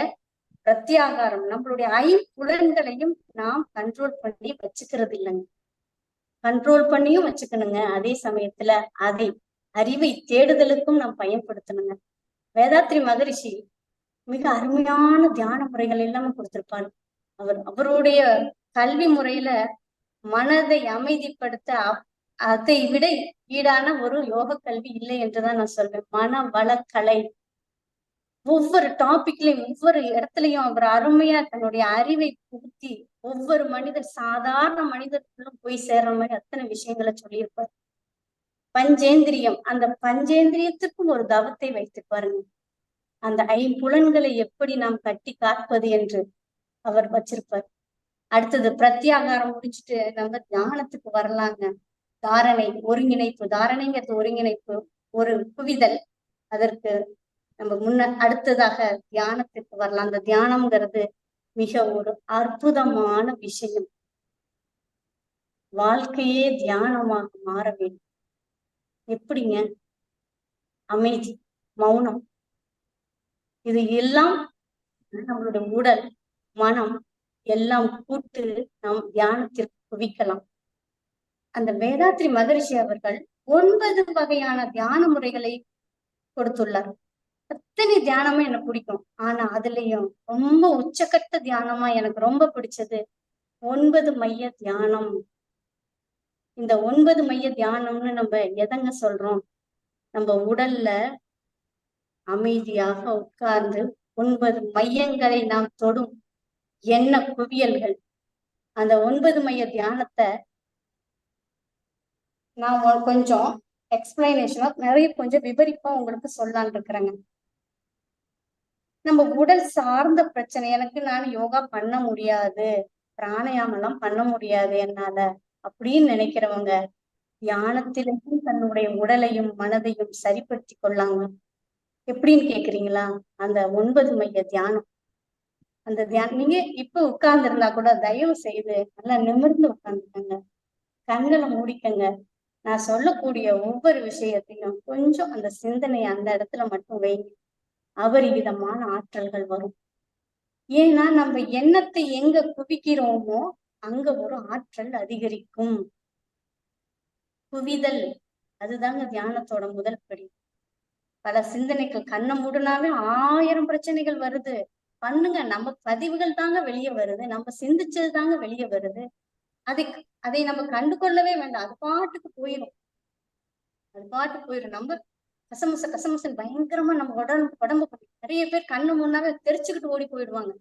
பிரத்யாகாரம். நம்மளுடைய ஐம்புலன்களையும் நாம் கண்ட்ரோல் பண்ணி வச்சுக்கிறது இல்லைங்க. கண்ட்ரோல் பண்ணியும் வச்சுக்கணுங்க. அதே சமயத்துல அதை அறிவை தேடுதலுக்கும் நாம் பயன்படுத்தணுங்க. வேதாத்ரி மகரிஷி மிக அருமையான தியான முறைகள் எல்லாமே கொடுத்திருப்பார். அவருடைய கல்வி முறையில மனதை அமைதிப்படுத்த அதை விட ஈடான ஒரு யோக கல்வி இல்லை என்றுதான் நான் சொல்வேன். மன வளக்கலை. ஒவ்வொரு டாபிக்லயும் ஒவ்வொரு இடத்துலயும் அவர் அருமையா தன்னுடைய அறிவை புகுத்தி ஒவ்வொரு மனிதர், சாதாரண மனிதர்களும் போய் சேர்ற மாதிரி அத்தனை விஷயங்களை சொல்லியிருப்பார். பஞ்சேந்திரியம், அந்த பஞ்சேந்திரியத்துக்கும் ஒரு தவத்தை வைத்து பாருங்க. அந்த ஐம்புலன்களை எப்படி நாம் கட்டி காப்பது என்று அவர் வச்சிருப்பார். அடுத்தது பிரத்யாகாரம் முடிச்சுட்டு நம்ம தியானத்துக்கு வரலாங்க. தாரணை, ஒருங்கிணைப்பு. தாரணைங்கிறது ஒருங்கிணைப்பு, ஒரு குவிதல். அதற்கு நம்ம அடுத்ததாக தியானத்துக்கு வரலாம். அந்த தியானம்ங்கிறது மிக ஒரு அற்புதமான விஷயம். வாழ்க்கையே தியானமாக மாற வேண்டும். எப்படிங்க? அமைதி, மௌனம், இது எல்லாம் நம்மளுடைய உடல், மனம் எல்லாம் கூட்டு நாம் தியானத்திற்கு குவிக்கலாம். அந்த வேதாத்ரி மகரிஷி அவர்கள் 9 வகையான தியான முறைகளை கொடுத்துள்ளார். அத்தனை தியானமும் எனக்கு பிடிக்கும். ஆனா அதுலயும் ரொம்ப உச்சக்கட்ட தியானமா எனக்கு ரொம்ப பிடிச்சது 9 மைய தியானம். இந்த 9 மைய தியானம்னு நம்ம எதங்க சொல்றோம்? நம்ம உடல்ல அமைதியாக உட்கார்ந்து 9 மையங்களை நாம் தொடும் எண்ண குவியல்கள். அந்த 9 மைய தியானத்தை நான் கொஞ்சம் எக்ஸ்பிளனேஷனா நிறைய கொஞ்சம் விவரிப்பா உங்களுக்கு சொல்லலான் இருக்கிறேங்க. நம்ம உடல் சார்ந்த பிரச்சனை, எனக்கு நான் யோகா பண்ண முடியாது, பிராணாயாமம் எல்லாம் பண்ண முடியாது என்னால அப்படின்னு நினைக்கிறவங்க தியானத்திலையும் தன்னுடைய உடலையும் மனதையும் சரிப்படுத்தி கொள்ளாங்க. எப்படின்னு கேக்குறீங்களா? அந்த 9 மைய தியானம். அந்த தியானம் நீங்க இப்ப உட்கார்ந்து இருந்தா கூட தயவு செய்து நல்லா நிமிர்ந்து உட்கார்ந்துக்கங்க, கண்களை மூடிக்கங்க. நான் சொல்லக்கூடிய ஒவ்வொரு விஷயத்தையும் கொஞ்சம் அந்த சிந்தனையை அந்த இடத்துல மட்டும் வைங்க. அபரிவிதமான ஆற்றல்கள் வரும். ஏன்னா நம்ம எண்ணத்தை எங்க குவிக்கிறோமோ அங்க ஒரு ஆற்றல் அதிகரிக்கும். குவிதல், அதுதாங்க தியானத்தோட முதல் படி. பல சிந்தனைகள், கண்ணை மூடுனாவே 1000 பிரச்சனைகள் வருது. பண்ணுங்க, நம்ம பதிவுகள் தாங்க வெளியே வருது, நம்ம சிந்திச்சது தாங்க வெளியே வருது. அதை நம்ம கண்டுகொள்ளவே வேண்டாம், அது பாட்டுக்கு போயிடும். நம்ம கசமுசன் பயங்கரமா நம்ம உடம்பு நிறைய பேர் கண்ணு முன்னாவே தெரிச்சுக்கிட்டு ஓடி போயிடுவாங்க.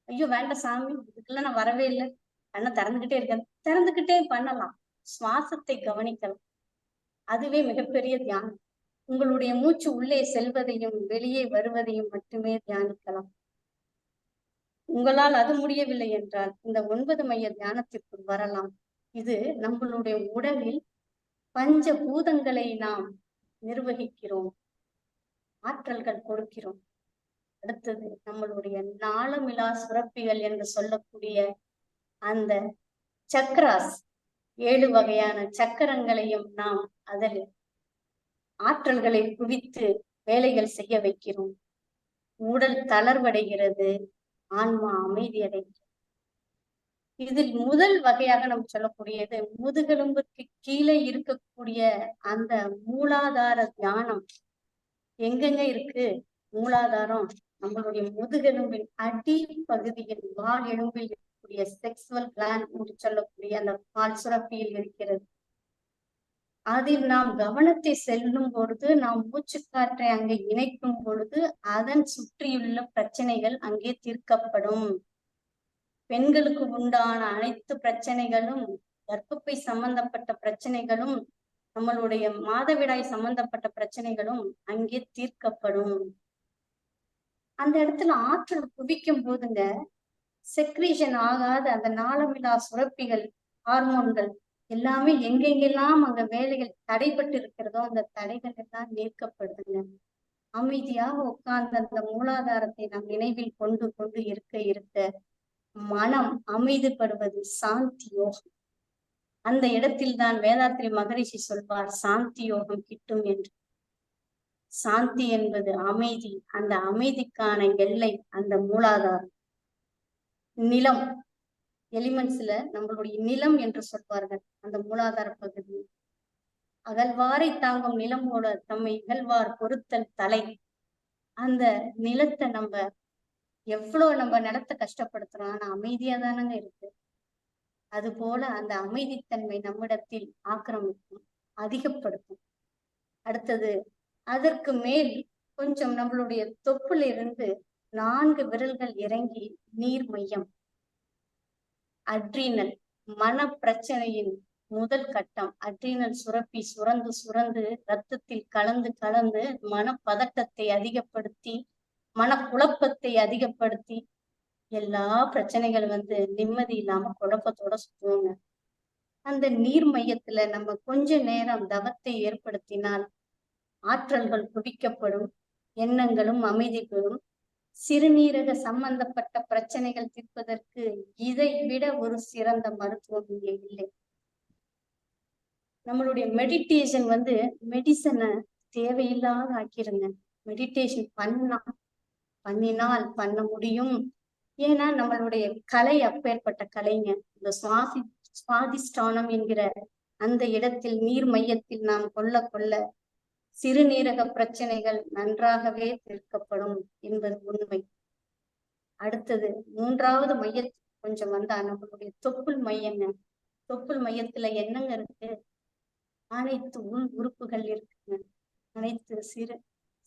ஐயோ வேண்டாம் சாமி, இதுக்கெல்லாம் நான் வரவே இல்லை, கண்ணை திறந்துகிட்டே பண்ணலாம். சுவாசத்தை கவனிக்கலாம், அதுவே மிகப்பெரிய தியானம். உங்களுடைய மூச்சு உள்ளே செல்வதையும் வெளியே வருவதையும் மட்டுமே தியானிக்கலாம். உங்களால் அது முடியவில்லை என்றால் இந்த 9 மைய தியானத்திற்குள் வரலாம். இது நம்மளுடைய உடலில் பஞ்ச பூதங்களை நாம் நிர்வகிக்கிறோம், ஆற்றல்கள் கொடுக்கிறோம். அடுத்தது நம்மளுடைய நாளமிலா சுரப்பிகள் என்று சொல்லக்கூடிய அந்த சக்கராஸ், 7 வகையான சக்கரங்களையும் நாம் அதில் ஆற்றல்களை குவித்து வேலைகள் செய்ய வைக்கிறோம். உடல் தளர்வடைகிறது, ஆன்மா அமைதி அடைகிறது. இதில் முதல் வகையாக நம்ம சொல்லக்கூடியது முதுகெலும்புக்கு கீழே இருக்கக்கூடிய அந்த மூலாதார தியானம். எங்கெங்க இருக்கு மூலாதாரம்? நம்மளுடைய முதுகெலும்பின் அடி பகுதியில் வால் எலும்பில் இருக்கக்கூடிய செக்சுவல் கிளாண்ட் என்று சொல்லக்கூடிய அந்த பால் சுரப்பியில் இருக்கிறது. அதில் நாம் கவனத்தை செல்லும் பொழுது, நாம் மூச்சுக்காற்றை அங்கே இணைக்கும் பொழுது அதன் சுற்றியுள்ள பிரச்சனைகள் அங்கே தீர்க்கப்படும். பெண்களுக்கு உண்டான அனைத்து பிரச்சனைகளும், கர்ப்பப்பை சம்பந்தப்பட்ட பிரச்சனைகளும், நம்மளுடைய மாதவிடாய் சம்பந்தப்பட்ட பிரச்சனைகளும் அங்கே தீர்க்கப்படும். அந்த இடத்துல ஆற்றல் குவிக்கும் போதுங்க, செக்ரீஷன் ஆகாத அந்த நாளமிலா சுரப்பிகள், ஹார்மோன்கள் எல்லாமே எங்கெங்கெல்லாம் அங்க வேலைகள் தடைப்பட்டு இருக்கிறதோ அந்த தடைகள் எல்லாம் நீக்கப்படுதுங்க. அமைதியாக உட்கார்ந்து அந்த மூலாதாரத்தை நாம் நினைவில் கொண்டு கொண்டு இருக்க மனம் அமைதிப்படுவது சாந்தி யோகம். அந்த இடத்தில் தான் வேதாத்ரி மகரிஷி சொல்வார், சாந்தி யோகம் கிட்டும் என்று. சாந்தி என்பது அமைதி. அந்த அமைதிக்கான எல்லை அந்த மூலாதாரம். நிலம், எலிமெண்ட்ஸ்ல நம்மளுடைய நிலம் என்று சொல்வார்கள் அந்த மூலாதார பகுதி. அகழ்வாரை தாங்கும் நிலமோட தம்மை இகழ்வார் பொறுத்தல் தலை. அந்த நிலத்தை நம்ம எவ்வளவு நம்ம நிலத்தை கஷ்டப்படுத்துறோம், ஆனா அமைதியா தானங்க இருக்கு. அது போல அந்த அமைதித்தன்மை நம்மிடத்தில் ஆக்கிரமிக்கும், அதிகப்படுத்தும். அடுத்தது அதற்கு மேல் கொஞ்சம் நம்மளுடைய தொப்புல இருந்து 4 விரல்கள் இறங்கி நீர் மையம், அட்ரீனல், மன பிரச்சனையின் முதல் கட்டம். அட்ரீனல் சுரப்பி சுரந்து ரத்தத்தில் கலந்து மனப்பதட்டத்தை அதிகப்படுத்தி, மனக்குழப்பத்தை அதிகப்படுத்தி எல்லா பிரச்சனைகள் நிம்மதி இல்லாம குழப்பத்தோட சுத்துவாங்க. அந்த நீர் மையத்துல நம்ம கொஞ்ச நேரம் தவத்தை ஏற்படுத்தினால் ஆற்றல்கள் குவிக்கப்படும், எண்ணங்களும் அமைதி பெறும். சிறுநீரக சம்பந்தப்பட்ட பிரச்சனைகள் தீர்ப்பதற்கு இதை விட ஒரு சிறந்த மருத்துவம் இங்கே இல்லை. நம்மளுடைய மெடிடேஷன் மெடிசனை தேவையில்லாத ஆக்கிருங்க. மெடிடேஷன் பண்ணினால் பண்ண முடியும். ஏன்னா நம்மளுடைய கலை அப்பேற்பட்ட கலைங்க. இந்த சுவாதிஷ்டானம் என்கிற அந்த இடத்தில் நீர் மையத்தில் நாம் கொள்ள சிறுநீரக பிரச்சனைகள் நன்றாகவே தீர்க்கப்படும் என்பது உண்மை. அடுத்தது 3வது மையத்துக்கு கொஞ்சம் வந்தா நம்மளுடைய தொப்புள் மையங்க. தொப்புள் மையத்துல என்னங்க இருக்கு? அனைத்து உள் உறுப்புகள் இருக்குங்க. அனைத்து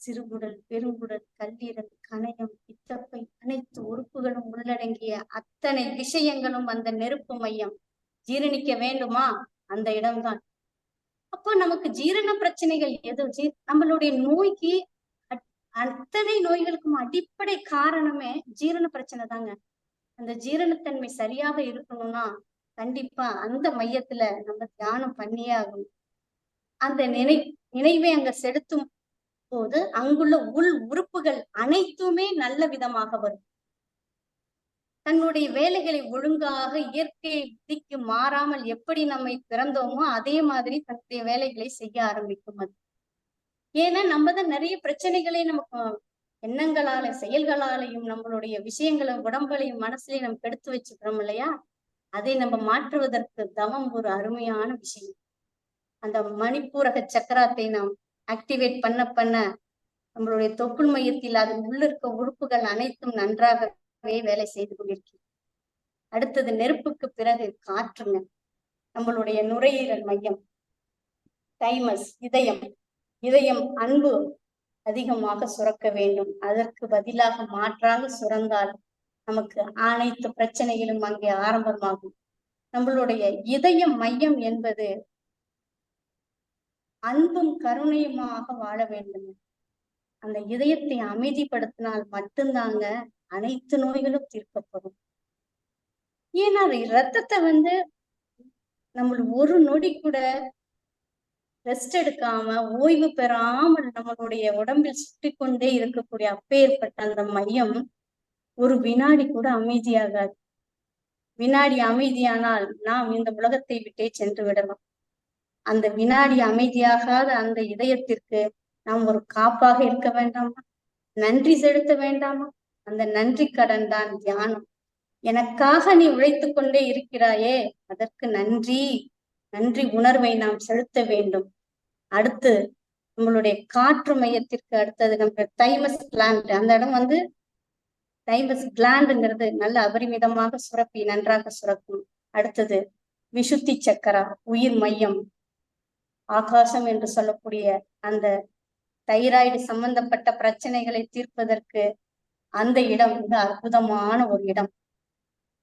சிறுகுடல், பெருங்குடல், கல்லீரல், கணையம், பித்தப்பை, அனைத்து உறுப்புகளும் உள்ளடங்கிய அத்தனை விஷயங்களும் அந்த நெருப்பு மையம். ஜீரணிக்க வேண்டுமா? அந்த இடம்தான். அப்ப அப்போ நமக்கு ஜீரண பிரச்சனைகள் நம்மளுடைய நோய்க்கு அத்தனை நோய்களுக்கும் அடிப்படை காரணமே ஜீரண பிரச்சனை தாங்க. அந்த ஜீரணத்தன்மை சரியாக இருக்கணும்னா கண்டிப்பா அந்த மையத்துல நம்ம தியானம் பண்ணியே ஆகணும். அந்த நினைவை அங்க செலுத்தும் போது அங்குள்ள உள் உறுப்புகள் அனைத்துமே நல்ல விதமாக வரும். தன்னுடைய வேலைகளை ஒழுங்காக இயற்கை விதிக்கு மாறாமல் எப்படி நம்மை பிறந்தோமோ அதே மாதிரி தன்னுடைய வேலைகளை செய்ய ஆரம்பிக்கும். அது ஏன்னா நம்ம தான் நிறைய பிரச்சனைகளை நமக்கு எண்ணங்களால செயல்களாலையும் நம்மளுடைய விஷயங்களை உடம்புலையும் மனசுலையும் நம்ம கெடுத்து வச்சுக்கிறோம் இல்லையா? அதை நம்ம மாற்றுவதற்கு தவம் ஒரு அருமையான விஷயம். அந்த மணிப்பூரக சக்கரத்தை நாம் ஆக்டிவேட் பண்ண நம்மளுடைய தொப்புள் மையத்தில் அது உள்ள இருக்க உறுப்புகள் அனைத்தும் நன்றாகவே வேலை செய்து கொண்டிருக்கிறது. அடுத்தது நெருப்புக்கு பிறகு காற்றுங்க. நம்மளுடைய நுரையீரல் மையம், தைமஸ், இதயம் அன்பு அதிகமாக சுரக்க வேண்டும். அதற்கு பதிலாக மாற்றாக சுரந்தால் நமக்கு அனைத்து பிரச்சனைகளும் அங்கே ஆரம்பமாகும். நம்மளுடைய இதய மையம் என்பது அன்பும் கருணையுமாக வாழ வேண்டும். அந்த இதயத்தை அமைதிப்படுத்தினால் மட்டும்தாங்க அனைத்து நோய்களும் தீர்க்கப்படும். ஏன்னா ரத்தத்தை நம்ம ஒரு நொடி கூட ரெஸ்ட் எடுக்காம ஓய்வு பெறாமல் நம்மளுடைய உடம்பில் சுற்றி கொண்டே இருக்கக்கூடிய அப்பேற்பட்ட அந்த மையம் ஒரு வினாடி கூட அமைதியாகாது. வினாடி அமைதியானால் நாம் இந்த உலகத்தை விட்டே சென்று விடலாம். அந்த வினாடி அமைதியாகாத அந்த இதயத்திற்கு நாம் ஒரு காப்பாக இருக்க வேண்டாமா? நன்றி செலுத்த வேண்டாமா? அந்த நன்றி கடன் தான் தியானம். எனக்காக நீ உழைத்து கொண்டே இருக்கிறாயே, அதற்கு நன்றி உணர்வை நாம் செலுத்த வேண்டும். அடுத்து நம்மளுடைய காற்று மையத்திற்கு அடுத்தது நம்ம தைமஸ் கிளாண்ட். அந்த இடம் தைமஸ் கிளாண்டுங்கிறது நல்ல அபரிமிதமாக சுரப்பி நன்றாக சுரக்கும். அடுத்தது விசுத்தி சக்கரா, உயிர் மையம், ஆகாசம் என்று சொல்லக்கூடிய அந்த தைராய்டு சம்பந்தப்பட்ட பிரச்சனைகளை தீர்ப்பதற்கு அந்த இடம் மிக அற்புதமான ஒரு இடம்.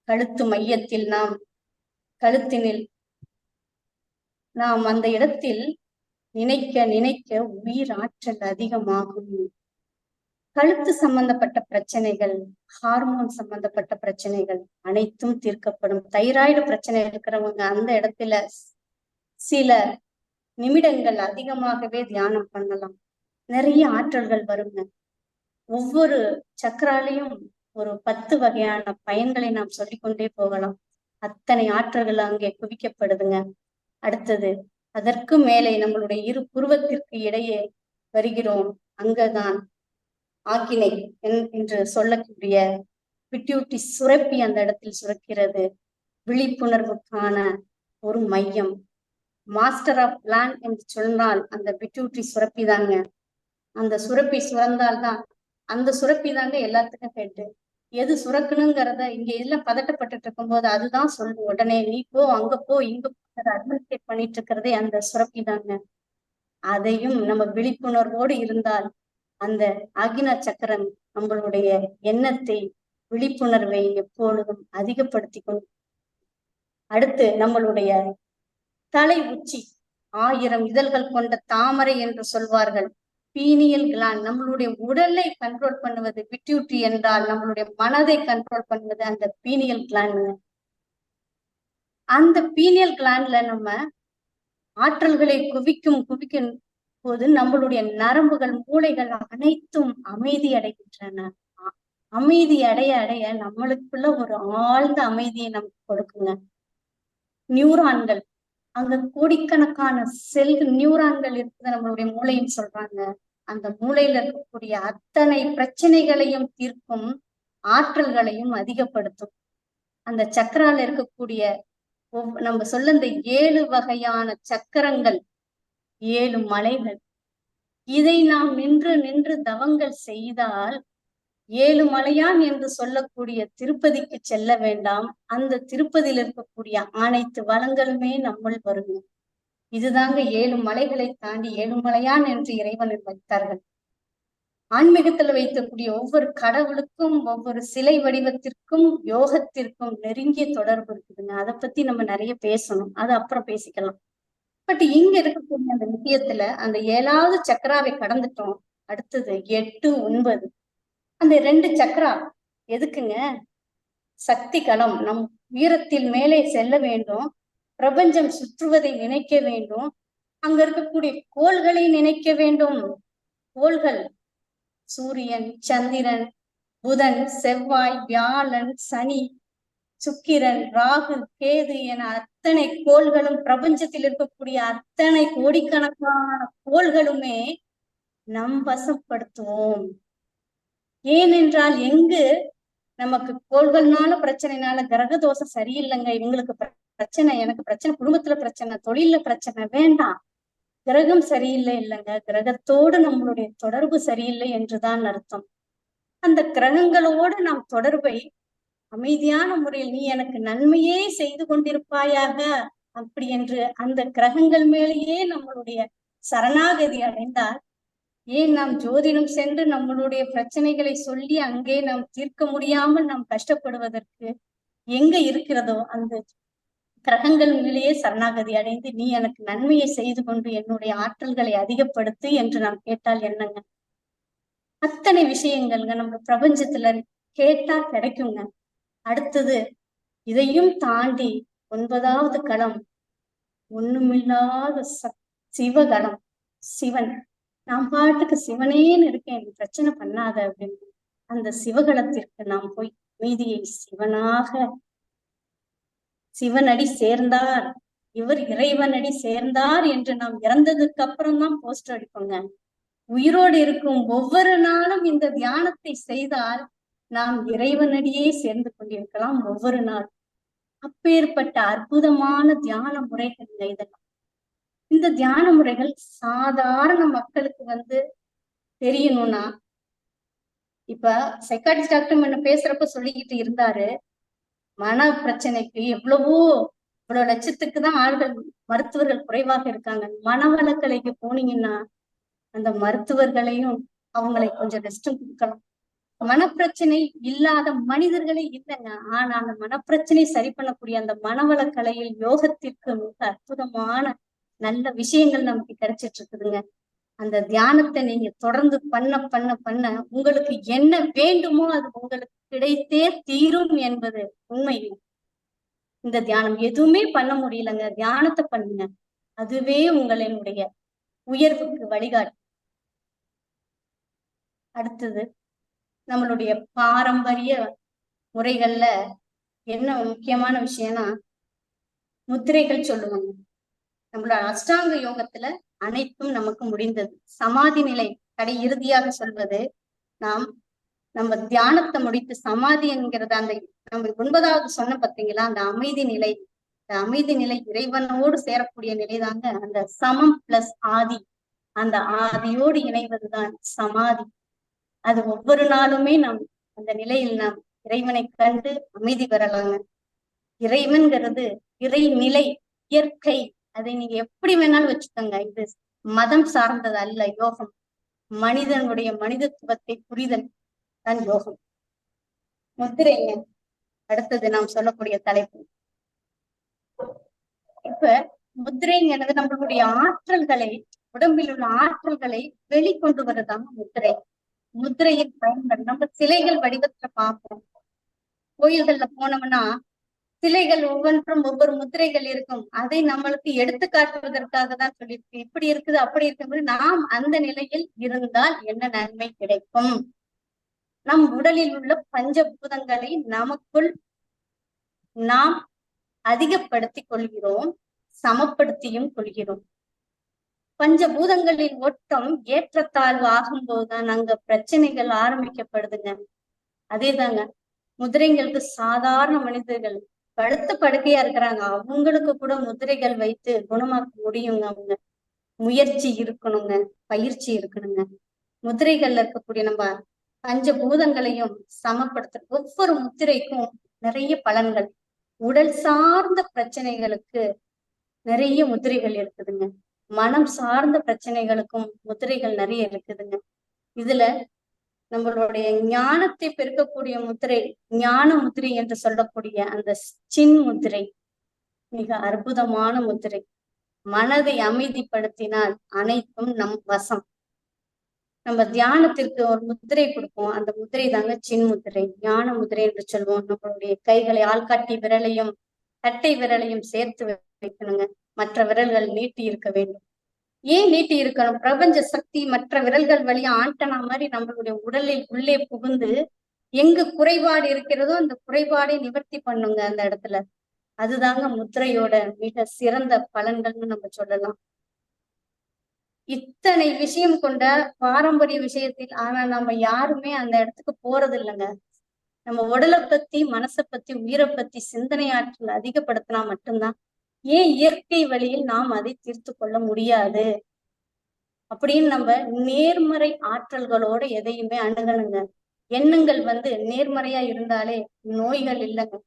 கழுத்து மையத்தில் நாம் அந்த இடத்தில் நினைக்க உயிர் ஆற்றல் அதிகமாகும். கழுத்து சம்பந்தப்பட்ட பிரச்சனைகள், ஹார்மோன் சம்பந்தப்பட்ட பிரச்சனைகள் அனைத்தும் தீர்க்கப்படும். தைராய்டு பிரச்சனை இருக்கிறவங்க அந்த இடத்துல சில நிமிடங்கள் அதிகமாகவே தியானம் பண்ணலாம். நிறைய ஆற்றல்கள் வருங்க. ஒவ்வொரு சக்கராலையும் ஒரு 10 வகையான பயன்களை நாம் சொல்லிக்கொண்டே போகலாம். அத்தனை ஆற்றல்கள் அங்கே குவிக்கப்படுதுங்க. அடுத்தது அதற்கு மேலே நம்மளுடைய இரு புருவத்திற்கு இடையே வருகிறோம். அங்கதான் ஆக்கினை என்று சொல்லக்கூடிய பிட்யூட்டி சுரப்பி அந்த இடத்தில் சுரக்கிறது. விழிப்புணர்வுக்கான ஒரு மையம். மாஸ்டர் ஆஃப் பிளான் என்று சொன்னால் அந்த பிட்யூட்டி சுரப்பி தாங்க. அந்த சுரப்பி சுரந்தால்தான் அந்த சுரப்பி தாங்க எல்லாத்துக்கும் கேட்டு எது சுரக்கணுங்கிறத இங்க எல்லாம் பதட்டப்பட்டு இருக்கும் போது அதுதான் சொல்லும். உடனே நீ போ, அங்க போ, இங்க அட்மினிஸ்ட்ரேட் பண்ணிட்டு இருக்கிறதே அந்த சுரப்பி தாங்க. அதையும் நம்ம விழிப்புணர்வோடு இருந்தால் அந்த ஆக்னா சக்கரம் நம்மளுடைய எண்ணத்தை, விழிப்புணர்வை எப்பொழுதும் அதிகப்படுத்தி கொண்டு. அடுத்து நம்மளுடைய தலை உச்சி, 1000 இதழ்கள் கொண்ட தாமரை என்று சொல்வார்கள். பீனியல் கிளாண்ட் நம்மளுடைய உடலை கண்ட்ரோல் பண்ணுவது. பிட்யூட்டி என்றால் நம்மளுடைய மனதை கண்ட்ரோல் பண்ணுவது அந்த பீனியல் கிளாண்ட். அந்த பீனியல் கிளாண்ட்ல நம்ம ஆற்றல்களை குவிக்கும் போது நம்மளுடைய நரம்புகள், மூளைகள் அனைத்தும் அமைதி அடைகின்றன. அமைதி அடைய நம்மளுக்குள்ள ஒரு ஆழ்ந்த அமைதியை நமக்கு கொடுக்குங்க. நியூரான்கள், அங்க கோடிக்கணக்கான நியூரான்கள் இருக்குது நம்மளுடைய மூளைன்னு சொல்றாங்க. அந்த மூளையில இருக்கக்கூடிய அத்தனை பிரச்சனைகளையும் தீர்க்கும் ஆற்றல்களையும் அதிகப்படுத்தும். அந்த சக்கரால இருக்கக்கூடிய நம்ம சொல்ல இந்த 7 வகையான சக்கரங்கள், 7 மலைகள். இதை நாம் நின்று தவங்கள் செய்தால் 7 மலையான் என்று சொல்லக்கூடிய திருப்பதிக்கு செல்ல வேண்டாம். அந்த திருப்பதியில் இருக்கக்கூடிய அனைத்து வளங்களுமே நம்மள் வரும். இதுதாங்க 7 மலைகளை தாண்டி 7 மலையான் என்று இறைவன் வைத்தார்கள். ஆன்மீகத்துல வைக்கக்கூடிய ஒவ்வொரு கடவுளுக்கும் ஒவ்வொரு சிலை வடிவத்திற்கும் யோகத்திற்கும் நெருங்கிய தொடர்பு இருக்குதுங்க. அதை பத்தி நம்ம நிறைய பேசணும். அது அப்புறம் பேசிக்கலாம். பட் இங்க இருக்கக்கூடிய அந்த விஷயத்துல அந்த 7வது சக்கராவை கடந்துட்டோம். அடுத்தது 8, 9 அந்த 2 சக்கரா எதுக்குங்க? சக்தி களம். நம் உயரத்தில் மேலே செல்ல வேண்டும். பிரபஞ்சம் சுற்றுவதை நினைக்க வேண்டும். அங்க இருக்கக்கூடிய கோள்களை நினைக்க வேண்டும். கோள்கள் சூரியன், சந்திரன், புதன், செவ்வாய், வியாழன், சனி, சுக்கிரன், ராகு, கேது என அத்தனை கோள்களும் பிரபஞ்சத்தில் இருக்கக்கூடிய அத்தனை கோடிக்கணக்கான கோள்களுமே நம் வசப்படுத்துவோம். ஏனென்றால் எங்கு நமக்கு கோள்கள்னால பிரச்சனைனால கிரக தோஷம் சரியில்லைங்க, இவங்களுக்கு பிரச்சனை, எனக்கு பிரச்சனை, குடும்பத்துல பிரச்சனை, தொழில பிரச்சனை, வேண்டாம். கிரகம் சரியில்லை இல்லைங்க, கிரகத்தோடு நம்மளுடைய தொடர்பு சரியில்லை என்றுதான் அர்த்தம். அந்த கிரகங்களோடு நாம் தொடர்பை அமைதியான முறையில் நீ எனக்கு நன்மையே செய்து கொண்டிருப்பாயாக அப்படி என்று அந்த கிரகங்கள் மேலேயே நம்மளுடைய சரணாகதி அடைந்தால், ஏன் நாம் ஜோதிடம் சென்று நம்மளுடைய பிரச்சனைகளை சொல்லி அங்கே நாம் தீர்க்க முடியாமல் நாம் கஷ்டப்படுவதற்கு எங்க இருக்கிறதோ அந்த கிரகங்கள் மேலேயே சரணாகதி அடைந்து நீ எனக்கு நன்மையை செய்து கொண்டு என்னுடைய ஆற்றல்களை அதிகப்படுத்து என்று நாம் கேட்டால் என்னங்க? அத்தனை விஷயங்கள்ங்க நம்ம பிரபஞ்சத்துல கேட்டா கிடைக்குங்க. அடுத்தது இதையும் தாண்டி 9வது களம் ஒண்ணுமில்லாத சிவகளம். சிவன், நான் பாட்டுக்கு சிவனேன்னு இருக்கேன், பிரச்சனை பண்ணாத அப்படின்னு அந்த சிவகளத்திற்கு நாம் போய் மீதியை சிவனாக, சிவனடி சேர்ந்தார், இவர் இறைவனடி சேர்ந்தார் என்று நாம் இறந்ததுக்கு அப்புறம் தான் போஸ்டர் அடிப்போங்க. உயிரோடு இருக்கும் ஒவ்வொரு நாளும் இந்த தியானத்தை செய்தால் நாம் இறைவனடியே சேர்ந்து கொண்டிருக்கலாம் ஒவ்வொரு நாள். அப்பேற்பட்ட அற்புதமான தியான முறைகள் இதெல்லாம். இந்த தியான முறைகள் சாதாரண மக்களுக்கு தெரியணும்னா, இப்ப சைக்காட்ரிஸ்ட் டாக்டர் என்ன பேசுறப்ப சொல்லிக்கிட்டு இருந்தாரு, மன பிரச்சனைக்கு இவ்வளவு லட்சத்துக்கு தான் ஆள்கள் மருத்துவர்கள் குறைவாக இருக்காங்க. மனவளக்கலைக்கு போனீங்கன்னா அந்த மருத்துவர்களையும் அவங்களை கொஞ்சம் ரெஸ்டும் கொடுக்கலாம். மனப்பிரச்சனை இல்லாத மனிதர்களே இல்லைங்க. ஆனா அந்த மனப்பிரச்சனை சரி பண்ணக்கூடிய அந்த மனவளக்கலையில் யோகத்திற்கு மிக அற்புதமான நல்ல விஷயங்கள் நமக்கு கிடைச்சிட்டு இருக்குதுங்க. அந்த தியானத்தை நீங்க தொடர்ந்து பண்ண பண்ண பண்ண உங்களுக்கு என்ன வேண்டுமோ அது உங்களுக்கு கிடைத்தே தீரும் என்பது உண்மை. இந்த தியானம் எதுவுமே பண்ண முடியலங்க, தியானத்தை பண்ணுங்க, அதுவே உங்களினுடைய உயர்வுக்கு வழிகாட்டு. அடுத்தது நம்மளுடைய பாரம்பரிய முறைகள்ல என்ன முக்கியமான விஷயம்னா முத்திரைகள் சொல்லுவாங்க. நம்மளோட அஷ்டாங்க யோகத்துல அனைத்தும் நமக்கு முடிந்தது. சமாதி நிலை கடை இறுதியாக சொல்வது, நம்ம தியானத்தை முடித்து சமாதி என்கிறத அந்த நம்ம 9வது சொன்ன பார்த்தீங்களா, அந்த அமைதி நிலை. அந்த அமைதி நிலை இறைவனோடு சேரக்கூடிய நிலைதாங்க அந்த சமம் பிளஸ் ஆதி. அந்த ஆதியோடு இணைவதுதான் சமாதி. அது ஒவ்வொரு நாளுமே நாம் அந்த நிலையில் நாம் இறைவனை கண்டு அமைதி பெறலாங்க. இறைவன்கிறது இறைநிலை, இயற்கை, அதை நீங்க எப்படி வேணாலும் வச்சுக்கோங்க. இது மதம் சார்ந்தது அல்ல யோகம். மனிதனுடைய மனிதத்துவத்தை புரிதல் தான் யோகம். முத்திரைங்க அடுத்தது நாம் சொல்லக்கூடிய தலைப்பு. இப்ப முத்திரைங்கிறது நம்மளுடைய ஆற்றல்களை, உடம்பில் உள்ள ஆற்றல்களை வெளிக்கொண்டு வருதாங்க முத்திரை. முத்திரையின் பயன்கள் நம்ம சிலைகள் வடிவத்துல பார்ப்போம். கோயில்கள்ல போனோம்னா சிலைகள் ஒவ்வொன்றும் ஒவ்வொரு முத்திரைகள் இருக்கும். அதை நம்மளுக்கு எடுத்து காட்டுவதற்காக தான் சொல்லியிருக்கு. இப்படி இருக்குது அப்படி இருக்கும்போது நாம் அந்த நிலையில் இருந்தால் என்ன நன்மை கிடைக்கும்? நம் உடலில் உள்ள பஞ்சபூதங்களை நமக்குள் நாம் அதிகப்படுத்திக் கொள்கிறோம், சமப்படுத்தியும் கொள்கிறோம். பஞ்சபூதங்களின் ஓட்டம் ஏற்றத்தாழ்வு ஆகும்போதுதான் அங்க பிரச்சனைகள் ஆரம்பிக்கப்படுதுங்க. அதேதாங்க முதிரைங்களுக்கு சாதாரண மனிதர்கள் படுத்த படுக்கையா இருக்கிறாங்க, அவங்களுக்கு கூட முதிரைகள் வைத்து குணமாக்க முடியுங்க. அவங்க முயற்சி இருக்கணுங்க, பயிற்சி இருக்கணுங்க. முதிரைகள்ல இருக்கக்கூடிய நம்ம பஞ்சபூதங்களையும் சமப்படுத்த ஒவ்வொரு முத்திரைக்கும் நிறைய பலன்கள். உடல் சார்ந்த பிரச்சனைகளுக்கு நிறைய முத்திரைகள் இருக்குதுங்க. மனம் சார்ந்த பிரச்சனைகளுக்கும் முத்திரைகள் நிறைய இருக்குதுங்க. இதுல நம்மளுடைய ஞானத்தை பெருக்கக்கூடிய முத்திரை, ஞான முத்திரை என்று சொல்லக்கூடிய அந்த சின் முத்திரை மிக அற்புதமான முத்திரை. மனதை அமைதிப்படுத்தினால் அனைத்தும் நம் வசம். நம்ம தியானத்திற்கு ஒரு முத்திரை கொடுப்போம். அந்த முத்திரை தாங்க சின் முத்திரை, ஞான முத்திரை என்று சொல்லுவோம். நம்மளுடைய கைகளை ஆள்காட்டி விரலையும் கட்டை விரலையும் சேர்த்து வைக்கணுங்க. மற்ற விரல்கள் நீட்டி இருக்க வேண்டும். ஏன் நீட்டி இருக்கணும்? பிரபஞ்ச சக்தி மற்ற விரல்கள் வழியா ஆண்டனா மாதிரி நம்மளுடைய உடலில் உள்ளே புகுந்து எங்கு குறைபாடு இருக்கிறதோ அந்த குறைபாடை நிவர்த்தி பண்ணுங்க அந்த இடத்துல. அதுதாங்க முத்திரையோட மிக சிறந்த பலன்கள்னு நம்ம சொல்லலாம். இத்தனை விஷயம் கொண்ட பாரம்பரிய விஷயத்தில் ஆனா நம்ம யாருமே அந்த இடத்துக்கு போறது இல்லைங்க. நம்ம உடலை பத்தி, மனசை பத்தி, உயிரை பத்தி சிந்தனை ஆற்றல் அதிகப்படுத்தினா மட்டும்தான் ஏன் இயற்கை வழியில் நாம் அதை தீர்த்து கொள்ள முடியாது அப்படின்னு நம்ம நேர்மறை ஆற்றல்களோட எதையுமே அணுகணுங்க. எண்ணங்கள் நேர்மறையா இருந்தாலே நோய்கள் இல்லைங்க.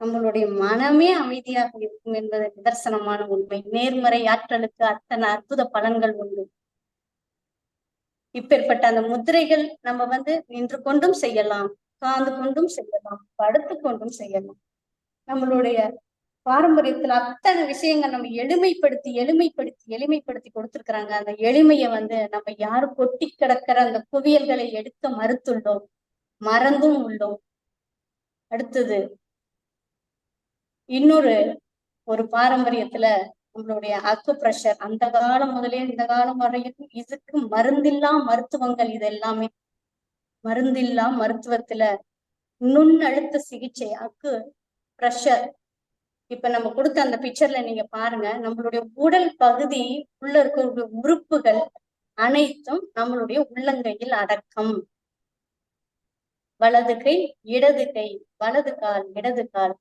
நம்மளுடைய மனமே அமைதியாக இருக்கும் என்பது நிதர்சனமான உண்மை. நேர்மறை ஆற்றலுக்கு அத்தனை அற்புத பலன்கள் உண்டு. இப்பேற்பட்ட அந்த முத்திரைகள் நம்ம நின்று கொண்டும் செய்யலாம், உட்கார்ந்து கொண்டும் செய்யலாம், படுத்து கொண்டும் செய்யலாம். நம்மளுடைய பாரம்பரியத்துல அத்தனை விஷயங்கள் நம்ம எளிமைப்படுத்தி எளிமைப்படுத்தி எளிமைப்படுத்தி கொடுத்திருக்கிறாங்க. அந்த எளிமையை நம்ம யாரும் கொட்டி கிடக்கிற அந்த குவியல்களை எடுக்க மறுத்துள்ளோம், மறந்தும் உள்ளோம். அடுத்தது இன்னொரு ஒரு பாரம்பரியத்துல நம்மளுடைய அக்கு பிரஷர் அந்த காலம் முதலே இந்த காலம் வரையும் இதுக்கு மருந்தில்லா மருத்துவங்கள். இது எல்லாமே மருந்தில்லா மருத்துவத்துல நுண்ணழுத்த சிகிச்சை, அக்கு பிரஷர். இப்ப நம்ம கொடுத்த அந்த பிக்சர்ல நீங்க பாருங்க, நம்மளுடைய உடல் பகுதி உள்ள இருக்கக்கூடிய உறுப்புகள் அனைத்தும் நம்மளுடைய உள்ளங்கையில் அடக்கம். வலது கை, இடது கை, வலது கால், இடது கால்,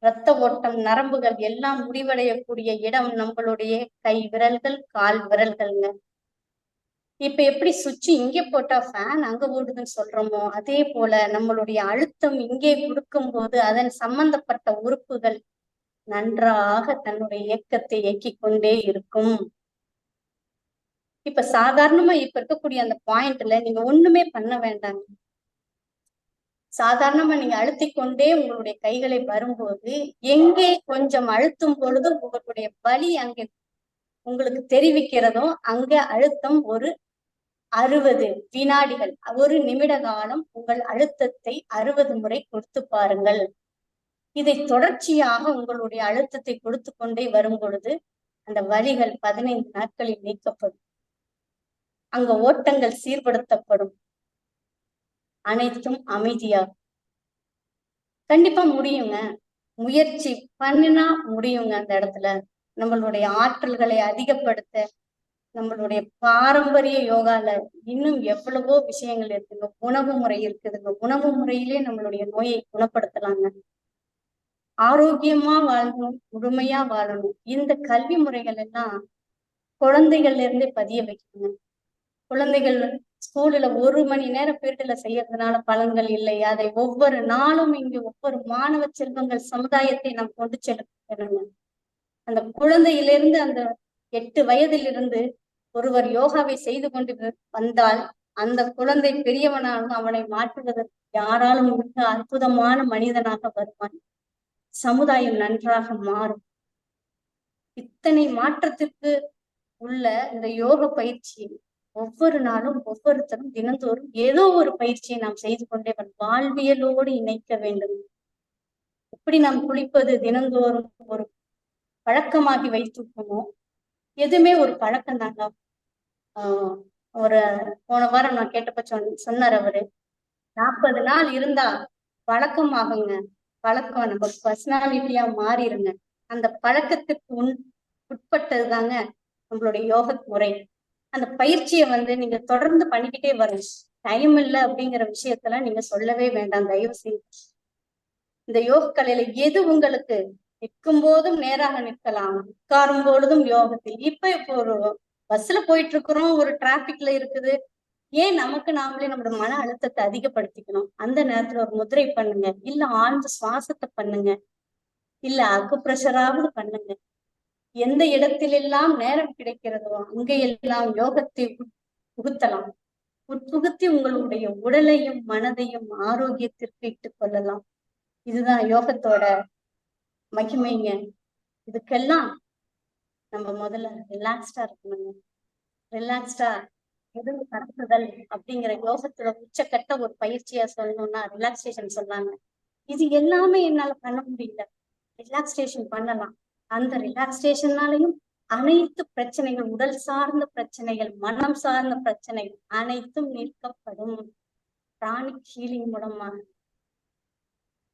இரத்த ஓட்டம், நரம்புகள் எல்லாம் முடிவடையக்கூடிய இடம் நம்மளுடைய கை விரல்கள், கால் விரல்கள்ங்க. இப்ப எப்படி சுவிட்ச் இங்கே போட்டா ஃபேன் அங்க ஓடுதுன்னு சொல்றோமோ, அதே போல நம்மளுடைய அழுத்தம் இங்கே கொடுக்கும் போது அதன் சம்பந்தப்பட்ட உறுப்புகள் நன்றாக தன்னுடைய இயக்கத்தை இயக்கிக் கொண்டே இருக்கும். இப்ப சாதாரணமா இப்ப இருக்கக்கூடிய அந்த பாயிண்ட்ல நீங்க ஒண்ணுமே பண்ண வேண்டாங்க. சாதாரணமா நீங்க அழுத்திக் கொண்டே உங்களுடைய கைகளை வரும்போது எங்கே கொஞ்சம் அழுத்தும் பொழுது உங்களுடைய வலி அங்கே உங்களுக்கு தெரிவிக்கிறதோ அங்க அழுத்தம் ஒரு 60 வினாடிகள், ஒரு நிமிட காலம் உங்கள் அழுத்தத்தை 60 முறை கொடுத்து பாருங்கள். இதை தொடர்ச்சியாக உங்களுடைய அழுத்தத்தை கொடுத்து கொண்டே வரும் பொழுது அந்த வலிகள் 15 நாட்களில் நீக்கப்படும். அங்க ஓட்டங்கள் சீர்படுத்தப்படும். அனைத்தும் அமைதியாகும். கண்டிப்பா முடியுங்க. முயற்சி பண்ணினா முடியுங்க. அந்த இடத்துல நம்மளுடைய ஆற்றல்களை அதிகப்படுத்த நம்மளுடைய பாரம்பரிய யோகால இன்னும் எவ்வளவோ விஷயங்கள் இருக்குங்க. உணவு முறை இருக்குதுங்க. உணவு முறையிலே நம்மளுடைய நோயை குணப்படுத்தலாங்க. ஆரோக்கியமா வாழணும், முழுமையா வாழணும். இந்த கல்வி முறைகள் எல்லாம் குழந்தைகள்ல இருந்தே பதிய வைக்கணுங்க. குழந்தைகள் ஸ்கூல்ல 1 மணி நேரம் பீரியட்ல செய்யறதுனால பலன்கள் இல்லை. அதை ஒவ்வொரு நாளும் இங்கு ஒவ்வொரு மாணவ செல்வங்கள் சமுதாயத்தை நாம் கொண்டு செல்லணுங்க. அந்த குழந்தையிலிருந்து அந்த 8 வயதிலிருந்து ஒருவர் யோகாவை செய்து கொண்டு வந்தால் அந்த குழந்தை பெரியவனாலும் அவனை மாற்றுவதற்கு யாராலும் மிக அற்புதமான மனிதனாக வருவான். சமுதாயம் நன்றாக மாறும். இத்தனை மாற்றத்திற்கு உள்ள இந்த யோக பயிற்சி ஒவ்வொரு நாளும் ஒவ்வொருத்தரும் தினந்தோறும் ஏதோ ஒரு பயிற்சியை நாம் செய்து கொண்டே வாழ்வியலோடு இணைக்க வேண்டும். எப்படி நாம் குளிப்பது தினந்தோறும் ஒரு பழக்கமாகி வைத்துக்கோமோ, எதுவுமே ஒரு பழக்கம் தாங்க. ஒரு போன வாரம் நான் கேட்டப்ப சொன்னார் அவரு, 40 நாள் இருந்தா பழக்கம் ஆகுங்க. பழக்கம் நம்ம பர்சனாலிட்டியா மாறிடுங்க. அந்த பழக்கத்துக்கு உட்பட்டது தாங்க நம்மளுடைய யோக முறை. அந்த பயிற்சியை நீங்க தொடர்ந்து பண்ணிக்கிட்டே வரணும். டைம் இல்லை அப்படிங்கிற விஷயத்துல நீங்க சொல்லவே வேண்டாம். தயவு செய்து இந்த யோக கலையில எது உங்களுக்கு நிற்கும் போதும் நேராக நிற்கலாம், உட்காரும் பொழுதும் யோகத்தில். இப்போ ஒரு பஸ்ல போயிட்டு இருக்கிறோம், ஒரு டிராபிக்ல இருக்குது, ஏன் நமக்கு நாமளே நம்மளோட மன அழுத்தத்தை அதிகப்படுத்திக்கணும்? அந்த நேரத்துல ஒரு முதிரை பண்ணுங்க, இல்ல ஆழ்ந்த சுவாசத்தை பண்ணுங்க, இல்ல அக்கு பிரஷராவது பண்ணுங்க. எந்த இடத்திலெல்லாம் நேரம் கிடைக்கிறதோ அங்கெல்லாம் யோகத்தை புகுத்தலாம். உட்புகுத்தி உங்களுடைய உடலையும் மனதையும் ஆரோக்கியத்திற்கு இட்டுக் கொள்ளலாம். இதுதான் யோகத்தோட மகிமைங்க. இதுக்கெல்லாம் நம்ம முதல்ல ரிலாக்ஸ்டா இருக்கணுங்க. ரிலாக்ஸ்டா எதுவும் கடத்துதல் அப்படிங்கிற யோகத்தோட உச்சக்கட்ட ஒரு பயிற்சியா சொல்லணும்னா ரிலாக்ஸேஷன் சொன்னாங்க. இது எல்லாமே என்னால பண்ண முடியல. ரிலாக்ஸேஷன் பண்ணலாம். அந்த ரிலாக்ஸேஷனாலையும் அனைத்து பிரச்சனைகள், உடல் சார்ந்த பிரச்சனைகள், மனம் சார்ந்த பிரச்சனைகள் அனைத்தும் நீக்கப்படும். பிராணிக் ஹீலிங் மூலமா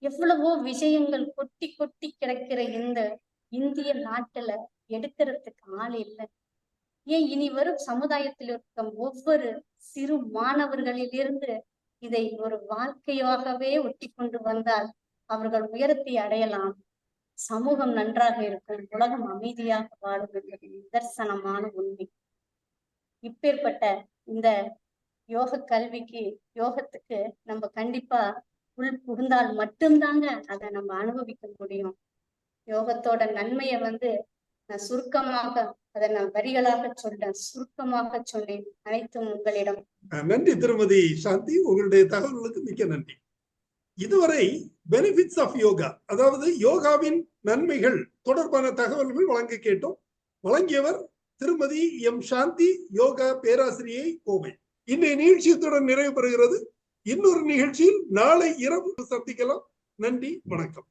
எவ்வளவோ விஷயங்கள் கொட்டி கொட்டி கிடக்கிற இந்த இந்திய நாட்டுல எடுக்கிறதுக்கு ஆள் இல்லை. ஏன் இனி வரும் சமுதாயத்தில் இருக்கும் ஒவ்வொரு சிறு மாணவர்களிலிருந்து இதை ஒரு வாழ்க்கையாகவே ஒட்டி கொண்டு வந்தால் அவர்கள் உயரத்தை அடையலாம். சமூகம் நன்றாக இருக்கும், உலகம் அமைதியாக வாழும் என்பது நிதர்சனமான உண்மை. இப்பேற்பட்ட இந்த யோக கல்விக்கு, யோகத்துக்கு நம்ம கண்டிப்பா உள் புகுந்தால் மட்டும்தாங்க அதை நம்ம அனுபவிக்க முடியும். யோகத்தோட நன்மையை நான் சுருக்கமாக அதை நான் வரிகளாக சுருக்கமாக சொன்னேன். அனைத்தும் உங்களிடம். நன்றி திருமதி சாந்தி, உங்களுடைய தகவல்களுக்கு மிக்க நன்றி. இதுவரை பெனிஃபிட்ஸ் ஆஃப் யோகா, அதாவது யோகாவின் நன்மைகள் தொடர்பான தகவல்கள் வழங்க கேட்டோம். வழங்கியவர் திருமதி எம் சாந்தி, யோகா பேராசிரியை, கோவை. இன்றைய நிகழ்ச்சியத்துடன் நிறைவு பெறுகிறது. இன்னொரு நிகழ்ச்சியில் நாளை இரவு சந்திக்கலாம். நன்றி, வணக்கம்.